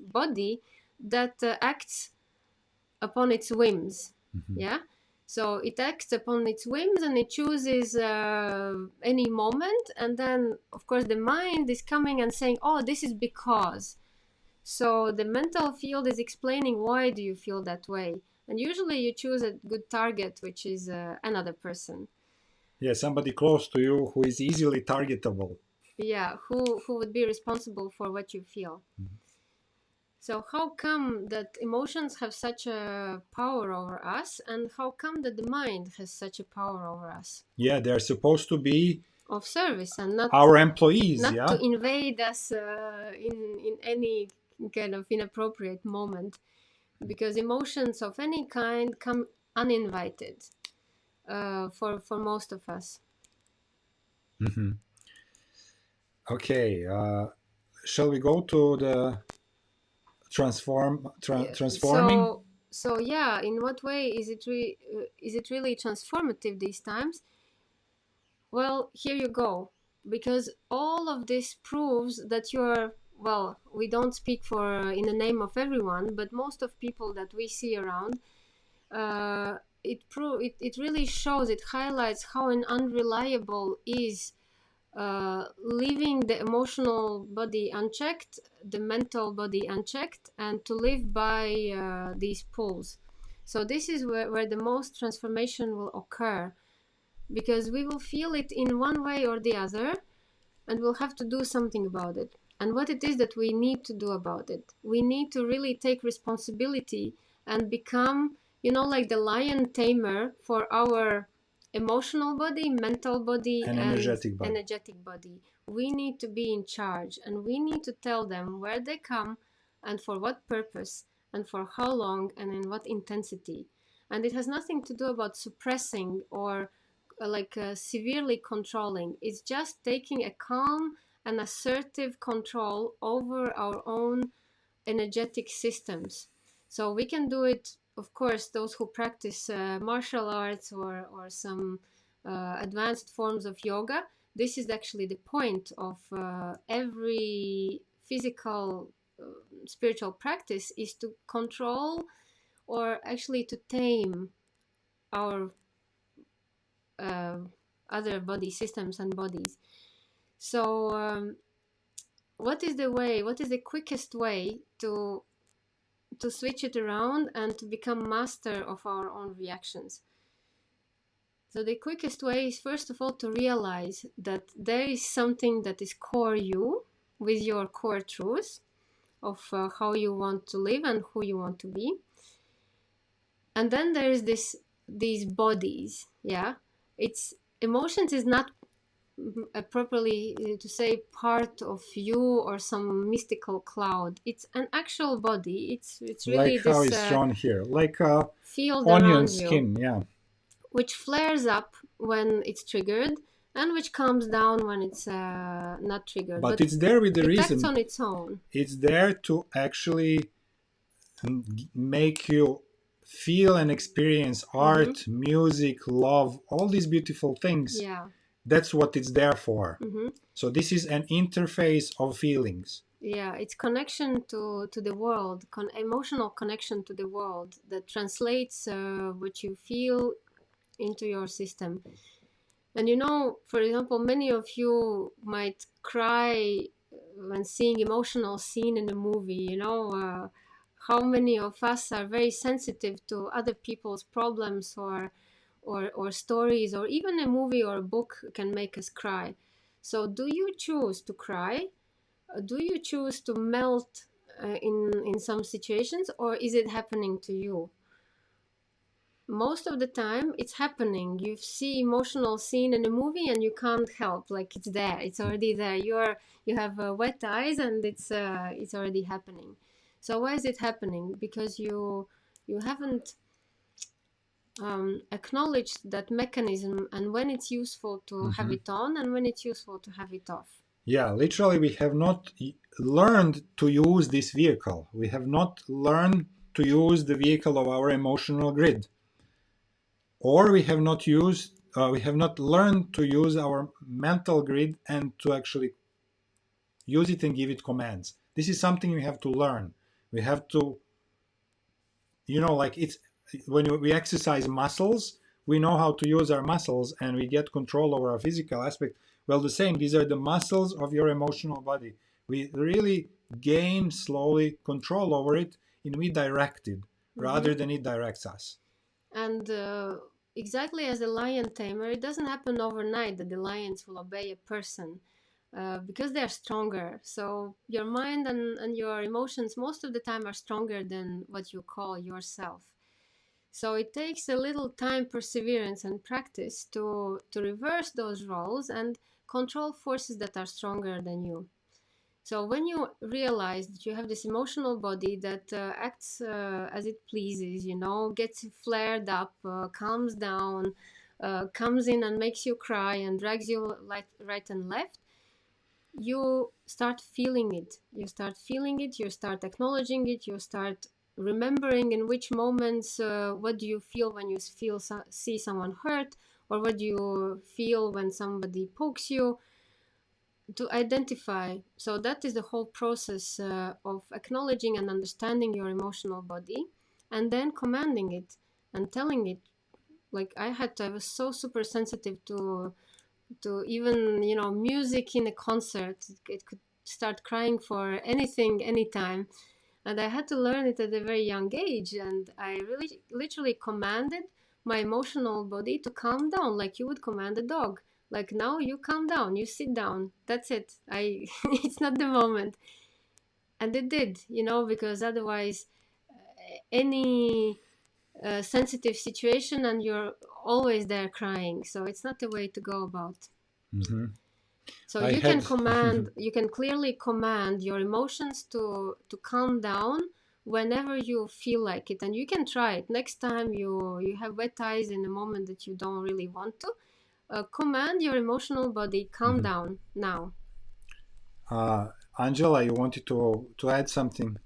body that acts upon its whims. Mhm. Yeah. So it acts upon its whims and it chooses any moment, and then of course the mind is coming and saying, oh, this is because. So the mental field is explaining why do you feel that way, and usually you choose a good target, which is another person. Yeah, somebody close to you who is easily targetable. Yeah, who would be responsible for what you feel. Mhm. So how come that emotions have such a power over us, and how come that the mind has such a power over us? Yeah, they're supposed to be Of service, and not our employees. not to Yeah. invade us in any kind of inappropriate moment, because emotions of any kind come uninvited for most of us. Mhm. Okay. Shall we go to the Yeah. transforming? So yeah, in what way is it really transformative these times? Well, here you go. Because all of this proves that you're, well, we don't speak for in the name of everyone, but most of people that we see around, it really shows, it highlights how an unreliable is leaving the emotional body unchecked, the mental body unchecked, and to live by these pulls. So this is where the most transformation will occur, because we will feel it in one way or the other, and we'll have to do something about it. And what it is that we need to do about it, we need to really take responsibility and become, like the lion tamer for our emotional body, mental body, An and energetic body. energetic body. We need to be in charge, and we need to tell them where they come and for what purpose and for how long and in what intensity. And it has nothing to do about suppressing or severely controlling. It's just taking a calm and assertive control over our own energetic systems. So we can do it, of course, those who practice martial arts or some advanced forms of yoga. This is actually the point of every physical spiritual practice, is to control, or actually to tame our uh, other body systems and bodies. So, what is the quickest way to switch it around and to become master of our own reactions. So the quickest way is, first of all, to realize that there is something that is core you, with your core truths of how you want to live and who you want to be. And then there is these bodies. Yeah, it's emotions is not properly to say part of you or some mystical cloud. It's an actual body. It's really Like how this it's drawn here, like field onion around you, skin. Yeah. which flares up when it's triggered and which calms down when it's not triggered, But but it's there with the it acts reason. on its own. It's there to actually make you feel and experience Mm-hmm. art, music, love, all these beautiful things. Yeah. That's what it's there for. Mm-hmm. So this is an interface of feelings. Yeah, it's connection to the world, emotional connection to the world that translates what you feel into your system. And you know, for example, many of you might cry when seeing emotional scene in a movie. You know, how many of us are very sensitive to other people's problems or stories, or even a movie or a book can make us cry. So, do you choose to cry? Do you choose to melt in some situations, or is it happening to you? Most of the time it's happening. You see emotional scene in a movie and you can't help, like it's there, it's already there. You have wet eyes and it's already happening. So why is it happening? Because you haven't acknowledged that mechanism, and when it's useful to have Mhm. it on and when it's useful to have it off. Yeah, literally, we have not learned to use this vehicle. We have not learned to use the vehicle of our emotional grid, or we have not learned to use our mental grid and to actually use it and give it commands. This is something we have to learn. We have to, like it's when we exercise muscles, we know how to use our muscles and we get control over our physical aspect. Well, the same, these are the muscles of your emotional body. We really gain slowly control over it, and we direct it Mm-hmm. rather than it directs us. And exactly as a lion tamer, it doesn't happen overnight that the lions will obey a person because they're stronger. So your mind and your emotions most of the time are stronger than what you call yourself. So it takes a little time, perseverance, and practice to reverse those roles and control forces that are stronger than you. So when you realize that you have this emotional body that acts as it pleases, you know, gets flared up, calms down, comes in and makes you cry and drags you right and left, you start feeling it. You start feeling it, you start acknowledging it, you start remembering in which moments, what do you feel when you see someone hurt, or what do you feel when somebody pokes you, to identify. So that is the whole process of acknowledging and understanding your emotional body, and then commanding it and telling it. Like I was so super sensitive to even, you know, music in a concert. It could start crying for anything, anytime. And I had to learn it at a very young age. And I really literally commanded my emotional body to calm down, like you would command a dog. Like, now you calm down, you sit down. That's it. I It's not the moment. And it did, you know, because otherwise any sensitive situation and you're always there crying. So it's not the way to go about. Hmm. So I you can had. command, you can clearly command your emotions to calm down whenever you feel like it, and you can try it. Next time you have wet eyes in a moment that you don't really want to, command your emotional body, calm Mhm. down now. uh, Angela, you wanted to add something?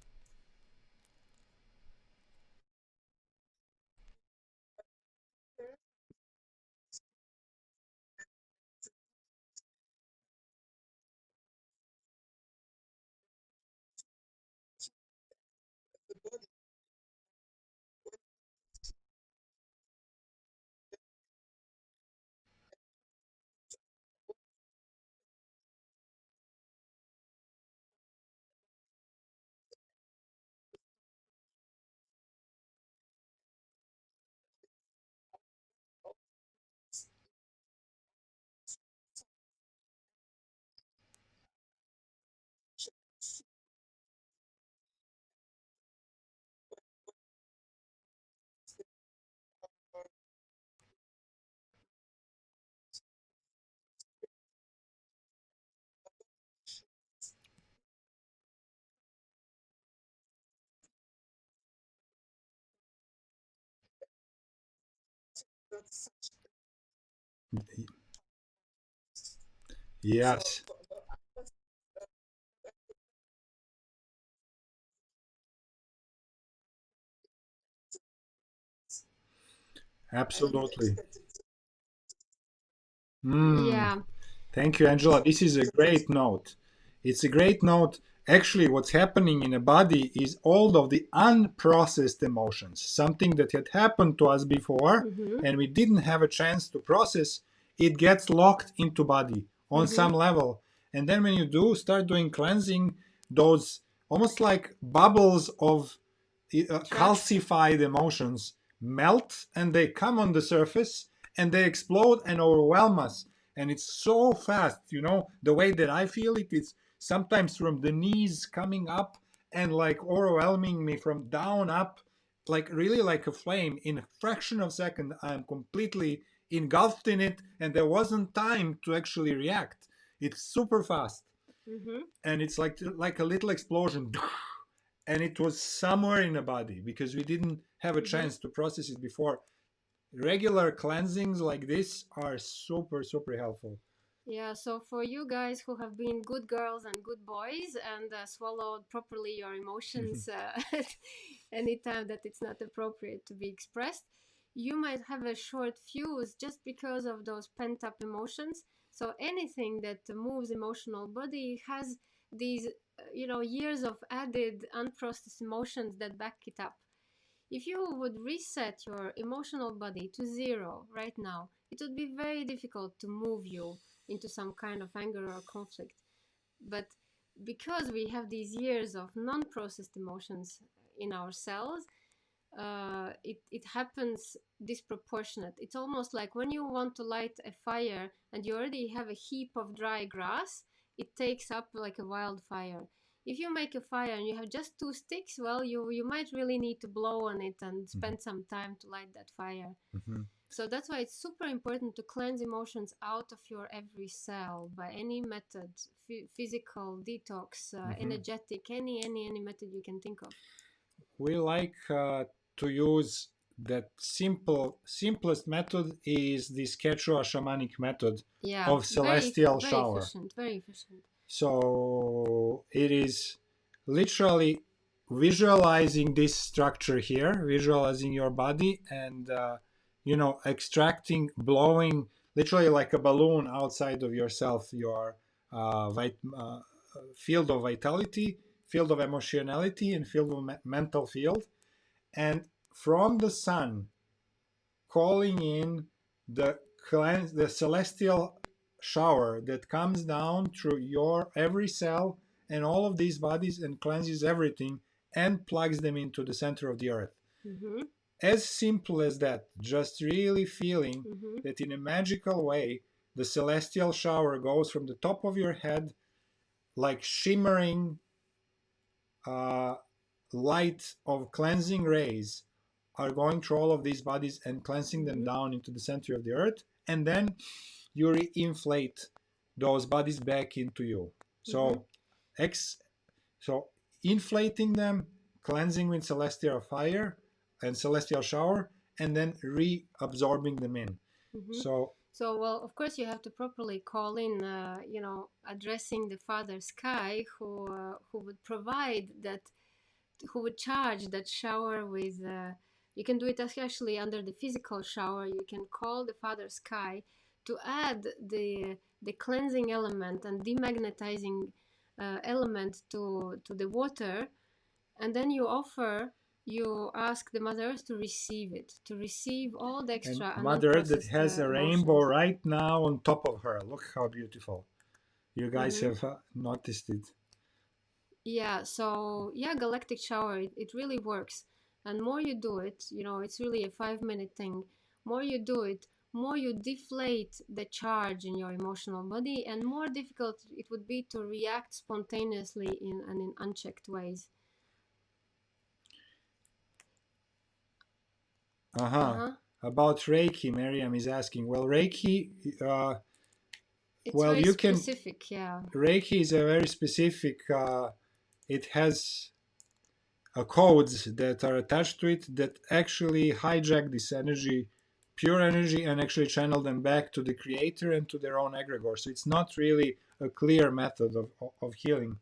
Yes, absolutely. Mm. Yeah. Thank you, Angela. This is a great note. It's a great note. Actually, what's happening in a body is all of the unprocessed emotions, something that had happened to us before Mm-hmm. and we didn't have a chance to process. It gets locked into body on Mm-hmm. some level. And then when you do start doing cleansing, those almost like bubbles of Trapped. calcified emotions melt and they come on the surface and they explode and overwhelm us, and it's so fast. The way that I feel it is sometimes from the knees coming up and like overwhelming me from down up, like really like a flame. In a fraction of a second I'm completely engulfed in it and there wasn't time to actually react. It's super fast, Mm-hmm. and it's like a little explosion. And it was somewhere in the body because we didn't have a Mm-hmm. chance to process it before. Regular cleansings like this are super super helpful. Yeah, so for you guys who have been good girls and good boys and swallowed properly your emotions at any time that it's not appropriate to be expressed, you might have a short fuse just because of those pent up emotions. So anything that moves emotional body has these, years of added unprocessed emotions that back it up. If you would reset your emotional body to zero right now, it would be very difficult to move you into some kind of anger or conflict. But because we have these years of non processed emotions in our cells, it happens disproportionate. It's almost like when you want to light a fire and you already have a heap of dry grass, it takes up like a wildfire. If you make a fire and you have just two sticks, well, you might really need to blow on it and Mhm, spend some time to light that fire. mhm, So that's why it's super important to cleanse emotions out of your every cell by any method, physical detox, mhm. energetic, any method you can think of. We like to use that simplest method is this Quechua shamanic method Yeah, of celestial very shower. efficient, very efficient. So it is literally visualizing this structure here, visualizing your body, and extracting, blowing, literally like a balloon outside of yourself, your field of vitality, field of emotionality, and field of mental field, and from the sun calling in the celestial shower that comes down through your every cell and all of these bodies and cleanses everything and plugs them into the center of the earth. Mm-hmm, As simple as that, just really feeling mm-hmm, that in a magical way the celestial shower goes from the top of your head like shimmering uh, light of cleansing rays are going through all of these bodies and cleansing them mm-hmm, down into the center of the earth, and then you re-inflate those bodies back into you. mm-hmm, So ex so inflating them, cleansing with celestial fire and celestial shower, and then reabsorbing them in. mm-hmm. So So, well, of course, you have to properly call in, addressing the Father Sky, who would provide that, who would charge that shower with. You can do it actually under the physical shower. You can call the Father Sky to add the cleansing element and demagnetizing element to the water, and then you ask the Mother Earth to receive it, to receive all the and extra and Mother Earth that unprocessed has a rainbow emotions. right now on top of her. Look how beautiful. You guys Mm-hmm. have noticed it. Yeah, so yeah, galactic shower, it really works. And more you do it, it's really a 5 minute thing. More you do it, more you deflate the charge in your emotional body, and more difficult it would be to react spontaneously in unchecked ways. Uh-huh. Uh-huh. About Reiki, Miriam is asking. Well, Reiki, It's well, very you can. specific, yeah. Reiki is a very specific. It has codes that are attached to it that actually hijack this energy pure energy and actually channel them back to the creator and to their own egregore. So it's not really a clear method of healing.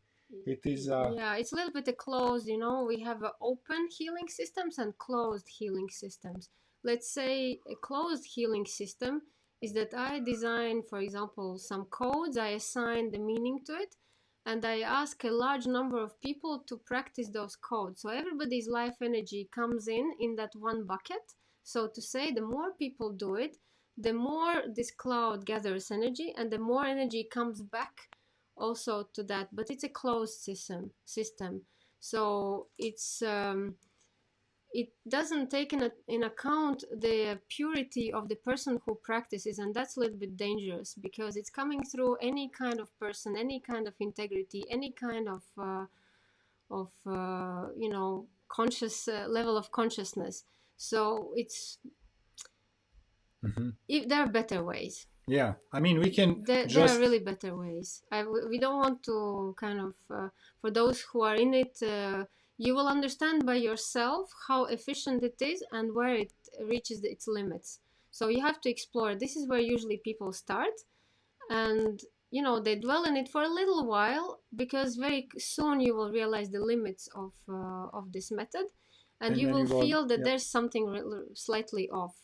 It is Yeah, it's a little bit closed, you know. We have open healing systems and closed healing systems. Let's say a closed healing system is that I design, for example, some codes, I assign the meaning to it, and I ask a large number of people to practice those codes. So everybody's life energy comes in that one bucket. So to say, the more people do it, the more this cloud gathers energy, and the more energy comes back also to that, but it's a closed system. So it doesn't take in account the purity of the person who practices, and that's a little bit dangerous because it's coming through any kind of person, any kind of integrity, any kind of you know, conscious level of consciousness. So it's mhm. if there are better ways. Yeah, I mean, we can There are just really better ways. We don't want to kind of, for those who are in it, you will understand by yourself how efficient it is and where it reaches its limits. So you have to explore. This is where usually people start, and you know, they dwell in it for a little while because very soon you will realize the limits of this method, and and you then will you go, feel that yeah. there's something slightly off,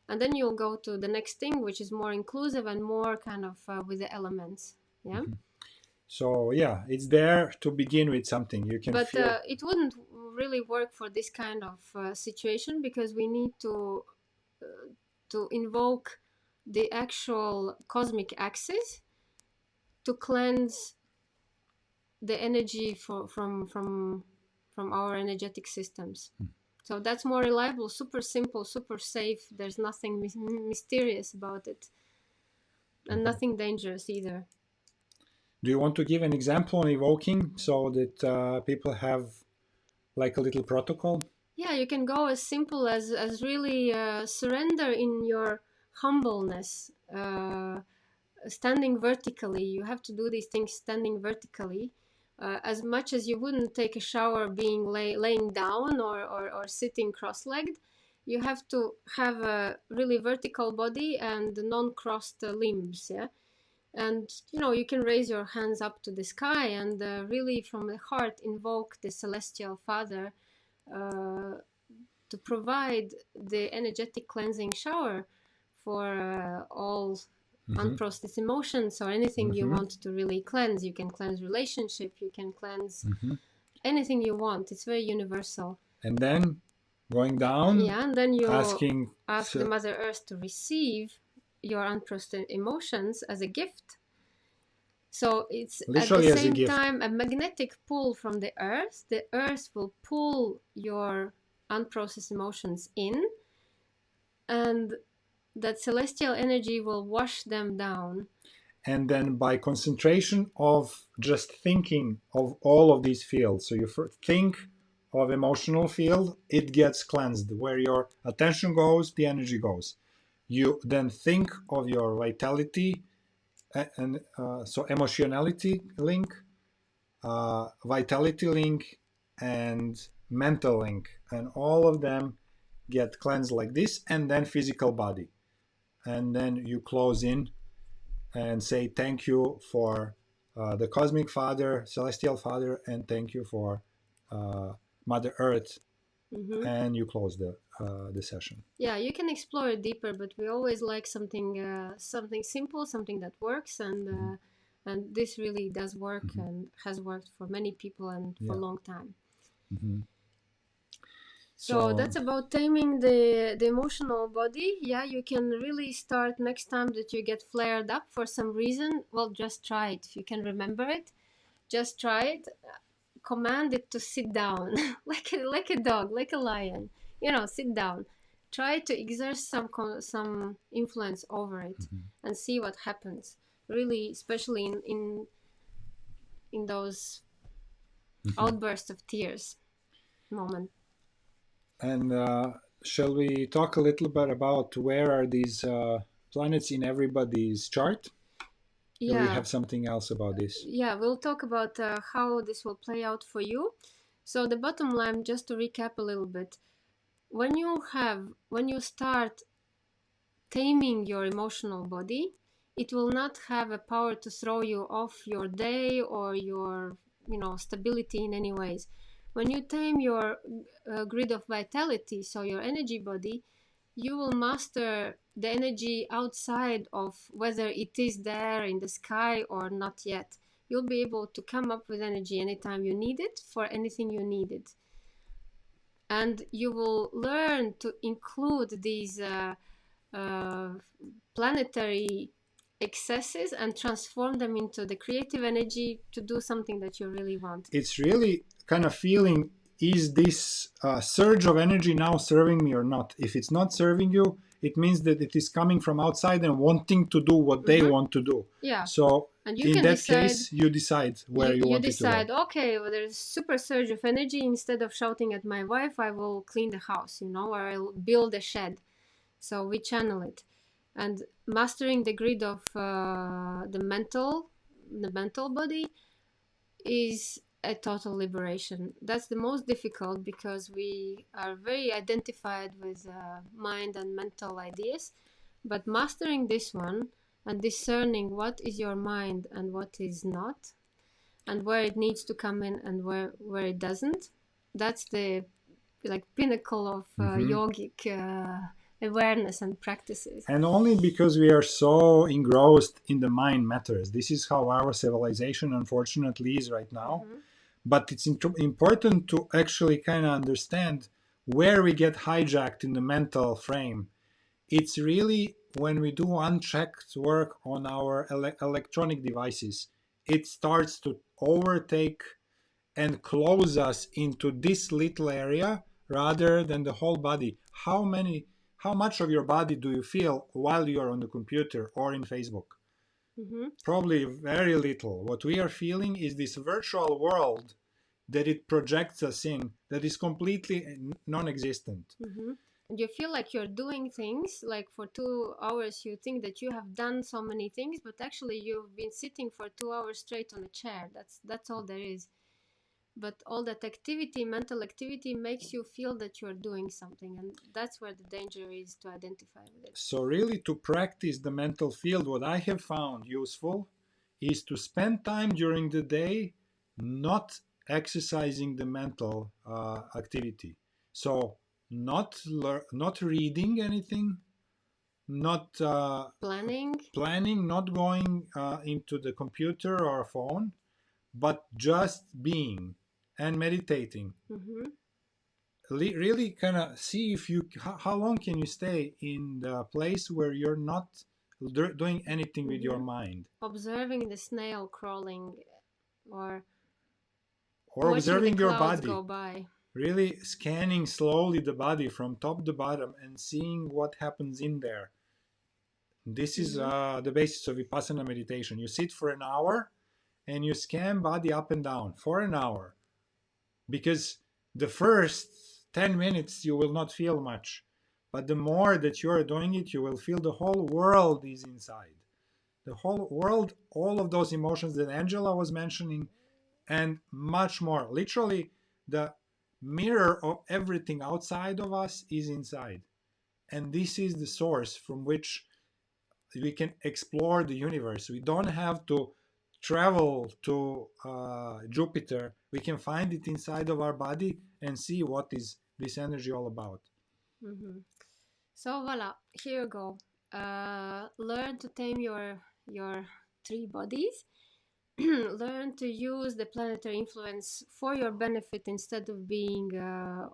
and then you'll go to the next thing, which is more inclusive and more kind of with the elements. Yeah. Mhm. So yeah, it's there to begin with something. You can But feel. it wouldn't really work for this kind of situation because we need to invoke the actual cosmic axis to cleanse the energy from our energetic systems. So that's more reliable, super simple, super safe. There's nothing mysterious about it, and Mhm. nothing dangerous either. Do you want to give an example on evoking so that people have like a little protocol? Yeah, you can go as simple as really surrender in your humbleness, standing vertically. You have to do these things standing vertically, as much as you wouldn't take a shower being laying down or sitting cross-legged. You have to have a really vertical body and non-crossed limbs. Yeah, and you know, you can raise your hands up to the sky and really from the heart invoke the celestial Father uh, to provide the energetic cleansing shower for all Hmm. unprocessed emotions or anything you Hmm. want to really cleanse. You can cleanse relationship, you can cleanse Hmm. anything you want. It's very universal. And then going down, Yeah, and then you asking, ask the Mother Earth to receive your unprocessed emotions as a gift. So it's at the literally as a same gift. time a magnetic pull from the earth. The earth will pull your unprocessed emotions in, and that celestial energy will wash them down. And then by concentration of just thinking of all of these fields, so you think of emotional field, it gets cleansed. Where your attention goes, the energy goes. You then think of your vitality, and so emotionality link, vitality link, and mental link, and all of them get cleansed like this, and then physical body, and then you close in and say thank you for the cosmic father, celestial father, and thank you for uh, Mother Earth, Hmm. and you close the session. Yeah, you can explore it deeper, but we always like something simple, something that works, Mhm. and this really does work Mhm. and has worked for many people and for a Yeah. long time. Mhm. So So that's about taming the emotional body. Yeah, you can really start next time that you get flared up for some reason. Well, just try it. If you can remember it, just try it. Command it to sit down, like a dog, like a lion. You know, sit down. Try to exert some influence over it mhm. and see what happens. Really, especially in those Mhm. outbursts of tears moment. And shall we talk a little bit about where are these planets in everybody's chart? Do we Yeah, have something else about this? yeah, we'll talk about how this will play out for you. So the bottom line, just to recap a little bit, when you start taming your emotional body, it will not have a power to throw you off your day or your, stability in any ways. When you tame your grid of vitality, so your energy body, you will master the energy outside of whether it is there in the sky or not yet. You'll be able to come up with energy anytime you need it for anything you need it. And you will learn to include these uh, planetary excesses and transform them into the creative energy to do something that you really want. It's really kind of feeling, is this surge of energy now serving me or not? If it's not serving you, it means that it is coming from outside and wanting to do what they want to do. Yeah. So And you in can that decide, case, you decide where you you want it to go. decide, okay, well, there's super surge of energy. Instead of shouting at my wife, I will clean the house, or I'll build a shed. So we channel it. And mastering the grid of the mental body is a total liberation. That's the most difficult because we are very identified with mind and mental ideas. But mastering this one and discerning what is your mind and what is not, and where it needs to come in and where it doesn't, that's the pinnacle of yogic awareness and practices. And only because we are so engrossed in the mind matters. This is how our civilization, unfortunately, is right now. But it's important to actually kind of understand where we get hijacked in the mental frame. It's really when we do unchecked work on our electronic devices, it starts to overtake and close us into this little area rather than the whole body. How much of your body do you feel while you're on the computer or in Facebook? Probably very little. What we are feeling is this virtual world that it projects us in that is completely non-existent. And you feel like you're doing things, like for 2 hours you think that you have done so many things, but actually you've been sitting for 2 hours straight on a chair. That's all there is. But all that activity, mental activity, makes you feel that you're doing something, and that's where the danger is, to identify with it. So really, to practice the mental field, what I have found useful is to spend time during the day not exercising the mental activity. So not reading anything, not planning, not going into the computer or phone, but just being and meditating. Really kind of see if you how long can you stay in the place where you're not doing anything with your mind, observing the snail crawling, or observing your body, go by. really scanning slowly the body from top to bottom and seeing what happens in there. This is the basis of Vipassana meditation. You sit for an hour and you scan body up and down for an hour, because the first 10 minutes you will not feel much, but the more that you're doing it, you will feel the whole world is inside. The whole world, all of those emotions that Angela was mentioning, and much more. Literally, the mirror of everything outside of us is inside. And this is the source from which we can explore the universe. We don't have to travel to Jupiter. We can find it inside of our body and see what is this energy all about. So voila, here you go. Learn to tame your three bodies. Learn to use the planetary influence for your benefit instead of being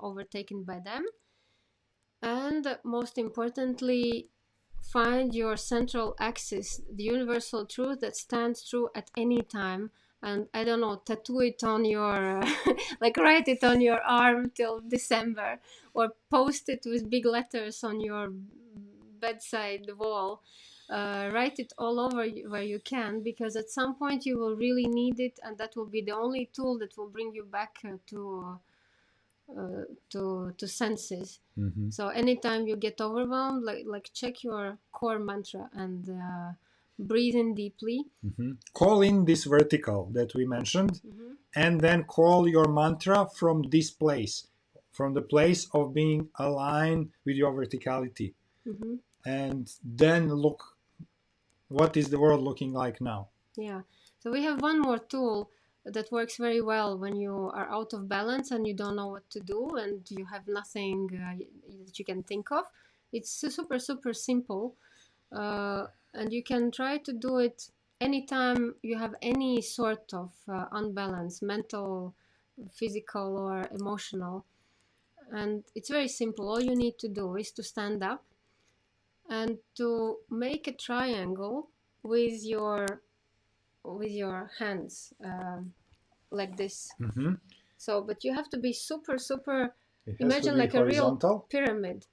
overtaken by them. And most importantly, find your central axis, the universal truth that stands true at any time. And I don't know, tattoo it on your, write it on your arm till December, or post it with big letters on your bedside wall. Write it all over where you can, because at some point you will really need it, and that will be the only tool that will bring you back to senses. So anytime you get overwhelmed, like check your core mantra and breathe in deeply. Call in this vertical that we mentioned, and then call your mantra from this place, from the place of being aligned with your verticality. and then look what is the world looking like now. Yeah. So we have one more tool that works very well when you are out of balance and you don't know what to do and you have nothing that you can think of. It's super, super simple. And you can try to do it anytime you have any sort of unbalance, mental, physical, or emotional. And it's very simple. All you need to do is to stand up and to make a triangle with your hands, like this. Mm-hmm. So, but you have to be super, super. It has to Imagine be like a real horizontal, pyramid.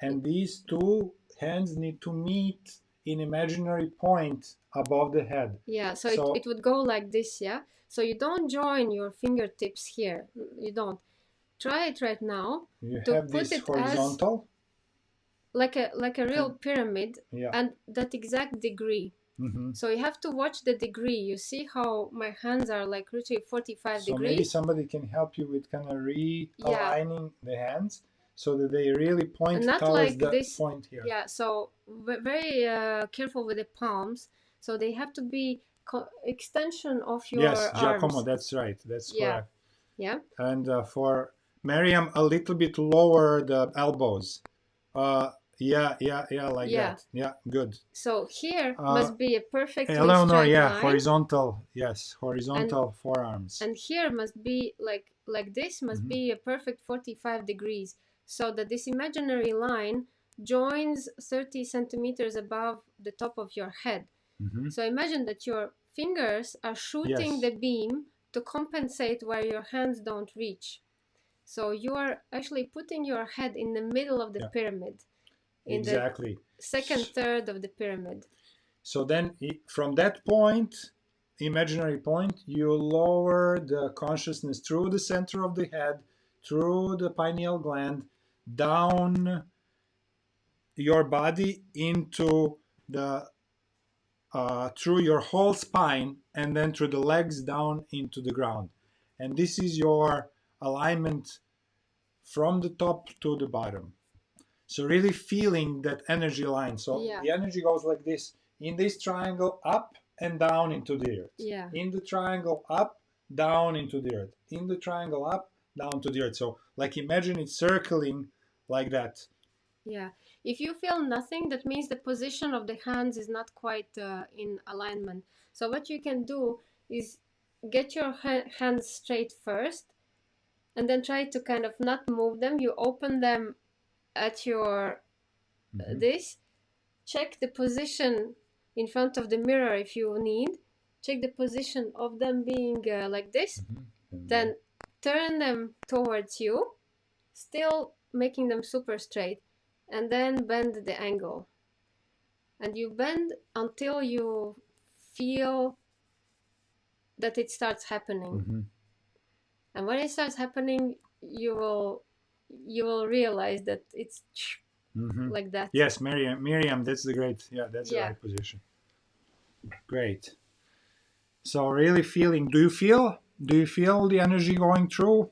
and these two hands need to meet in imaginary point above the head. Yeah, so it, So it would go like this, yeah? So you don't join your fingertips here. You don't. Try it right now you to have put this it as horizontal, like a real and pyramid yeah. and that exact degree. Mm-hmm. So you have to watch the degree. You see how my hands are like literally 45 So maybe degrees? somebody can help you with kind of Yeah, realigning the hands so that they really point not towards like the this. point here. Yeah, so very careful with the palms. So they have to be extension of Yes, your Giacomo, arms. that's right. That's Yeah, correct. yeah, And for Miriam, a little bit lower the elbows. Uh, yeah, like yeah. that. Yeah, good. So here Uh, must be a perfectly Eleanor, straight yeah, line, horizontal. Yes, and horizontal forearms. and here must be like this must Mm-hmm. be a perfect 45 degrees, so that this imaginary line joins 30 centimeters above the top of your head. Mm-hmm. So imagine that your fingers are shooting Yes, the beam to compensate where your hands don't reach. So you are actually putting your head in the middle of the yeah, pyramid, in the exactly. second third of the pyramid. So then from that point, imaginary point, you lower the consciousness through the center of the head, through the pineal gland, down your body into the through your whole spine, and then through the legs down into the ground. And this is your alignment from the top to the bottom. So really feeling that energy line. So Yeah, the energy goes like this in this triangle, up and down into the earth. yeah, In the triangle, up, down into the earth. In the triangle, up, down to the earth. So like imagine it circling like that. yeah. If you feel nothing, that means the position of the hands is not quite in alignment. So what you can do is get your hands straight first, and then try to kind of not move them. You open them at your Mm-hmm. this. Check the position in front of the mirror if you need. Check the position of them being like this. Mm-hmm. Then turn them towards you, still making them super straight, and then bend the angle. And you bend until you feel that it starts happening. Mm-hmm. And when it starts happening, you will realize that it's Mm-hmm. like that. Yes, Miriam, that's the great. Yeah, that's the Yeah, right position. Great. So really feeling. Do you feel? Do you feel the energy going through?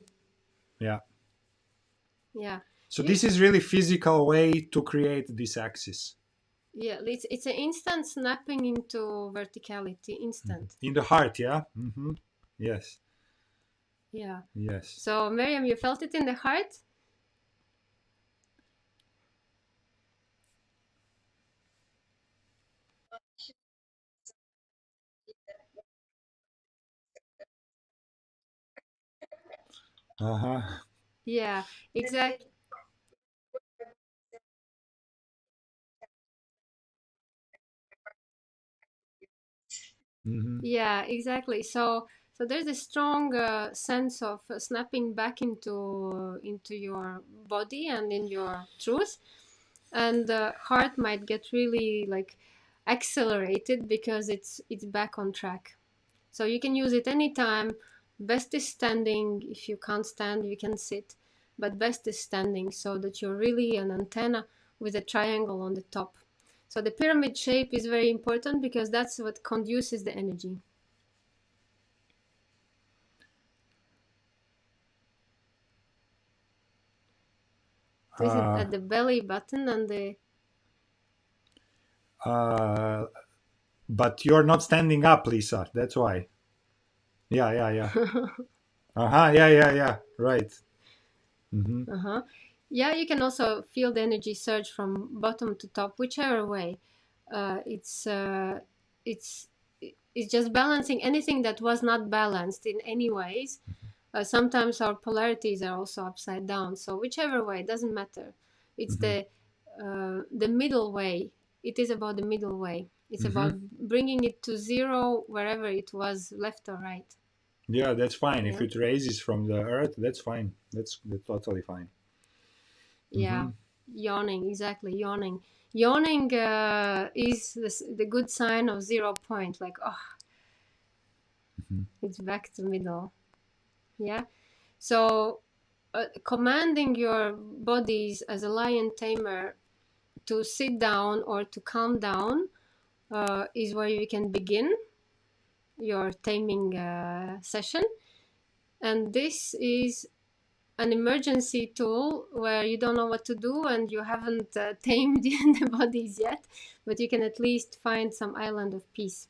Yeah. yeah. So You this is really physical way to create this axis Yeah, it's an instant snapping into verticality, instant. in the heart. Yeah. Yes. Yeah. Yes. So Miriam, you felt it in the heart? Uh huh. Yeah, exactly. Mm-hmm. Yeah, exactly. So there's a strong sense of snapping back into your body and in your truth, and the heart might get really like accelerated because it's back on track. So you can use it anytime. Best is standing. If you can't stand, you can sit, but best is standing so that you're really an antenna with a triangle on the top. So the pyramid shape is very important because that's what conduces the energy. Listen Uh, at the belly button and the uh, but you're not standing up, Lisa. That's why. Yeah, yeah, yeah. Uh-huh. Yeah, yeah, yeah. Right. Mm-hmm. Uh-huh. Yeah, you can also feel the energy surge from bottom to top, whichever way. Uh, it's uh, it's it's just balancing anything that was not balanced in any ways. Sometimes our polarities are also upside down, so whichever way, doesn't matter. It's Mm-hmm. the middle way. It is about the middle way. It's Mm-hmm. about bringing it to zero wherever it was, left or right. Yeah, that's fine. If Yeah. it raises from the earth, that's fine. That's totally fine. Yeah, Mm-hmm. yawning, exactly, yawning. Yawning is the good sign of 0 point, like, oh, Mm-hmm. it's back to middle. Yeah. So, commanding your bodies as a lion tamer to sit down or to calm down is where you can begin your taming session. And this is an emergency tool where you don't know what to do and you haven't tamed the bodies yet, but you can at least find some island of peace.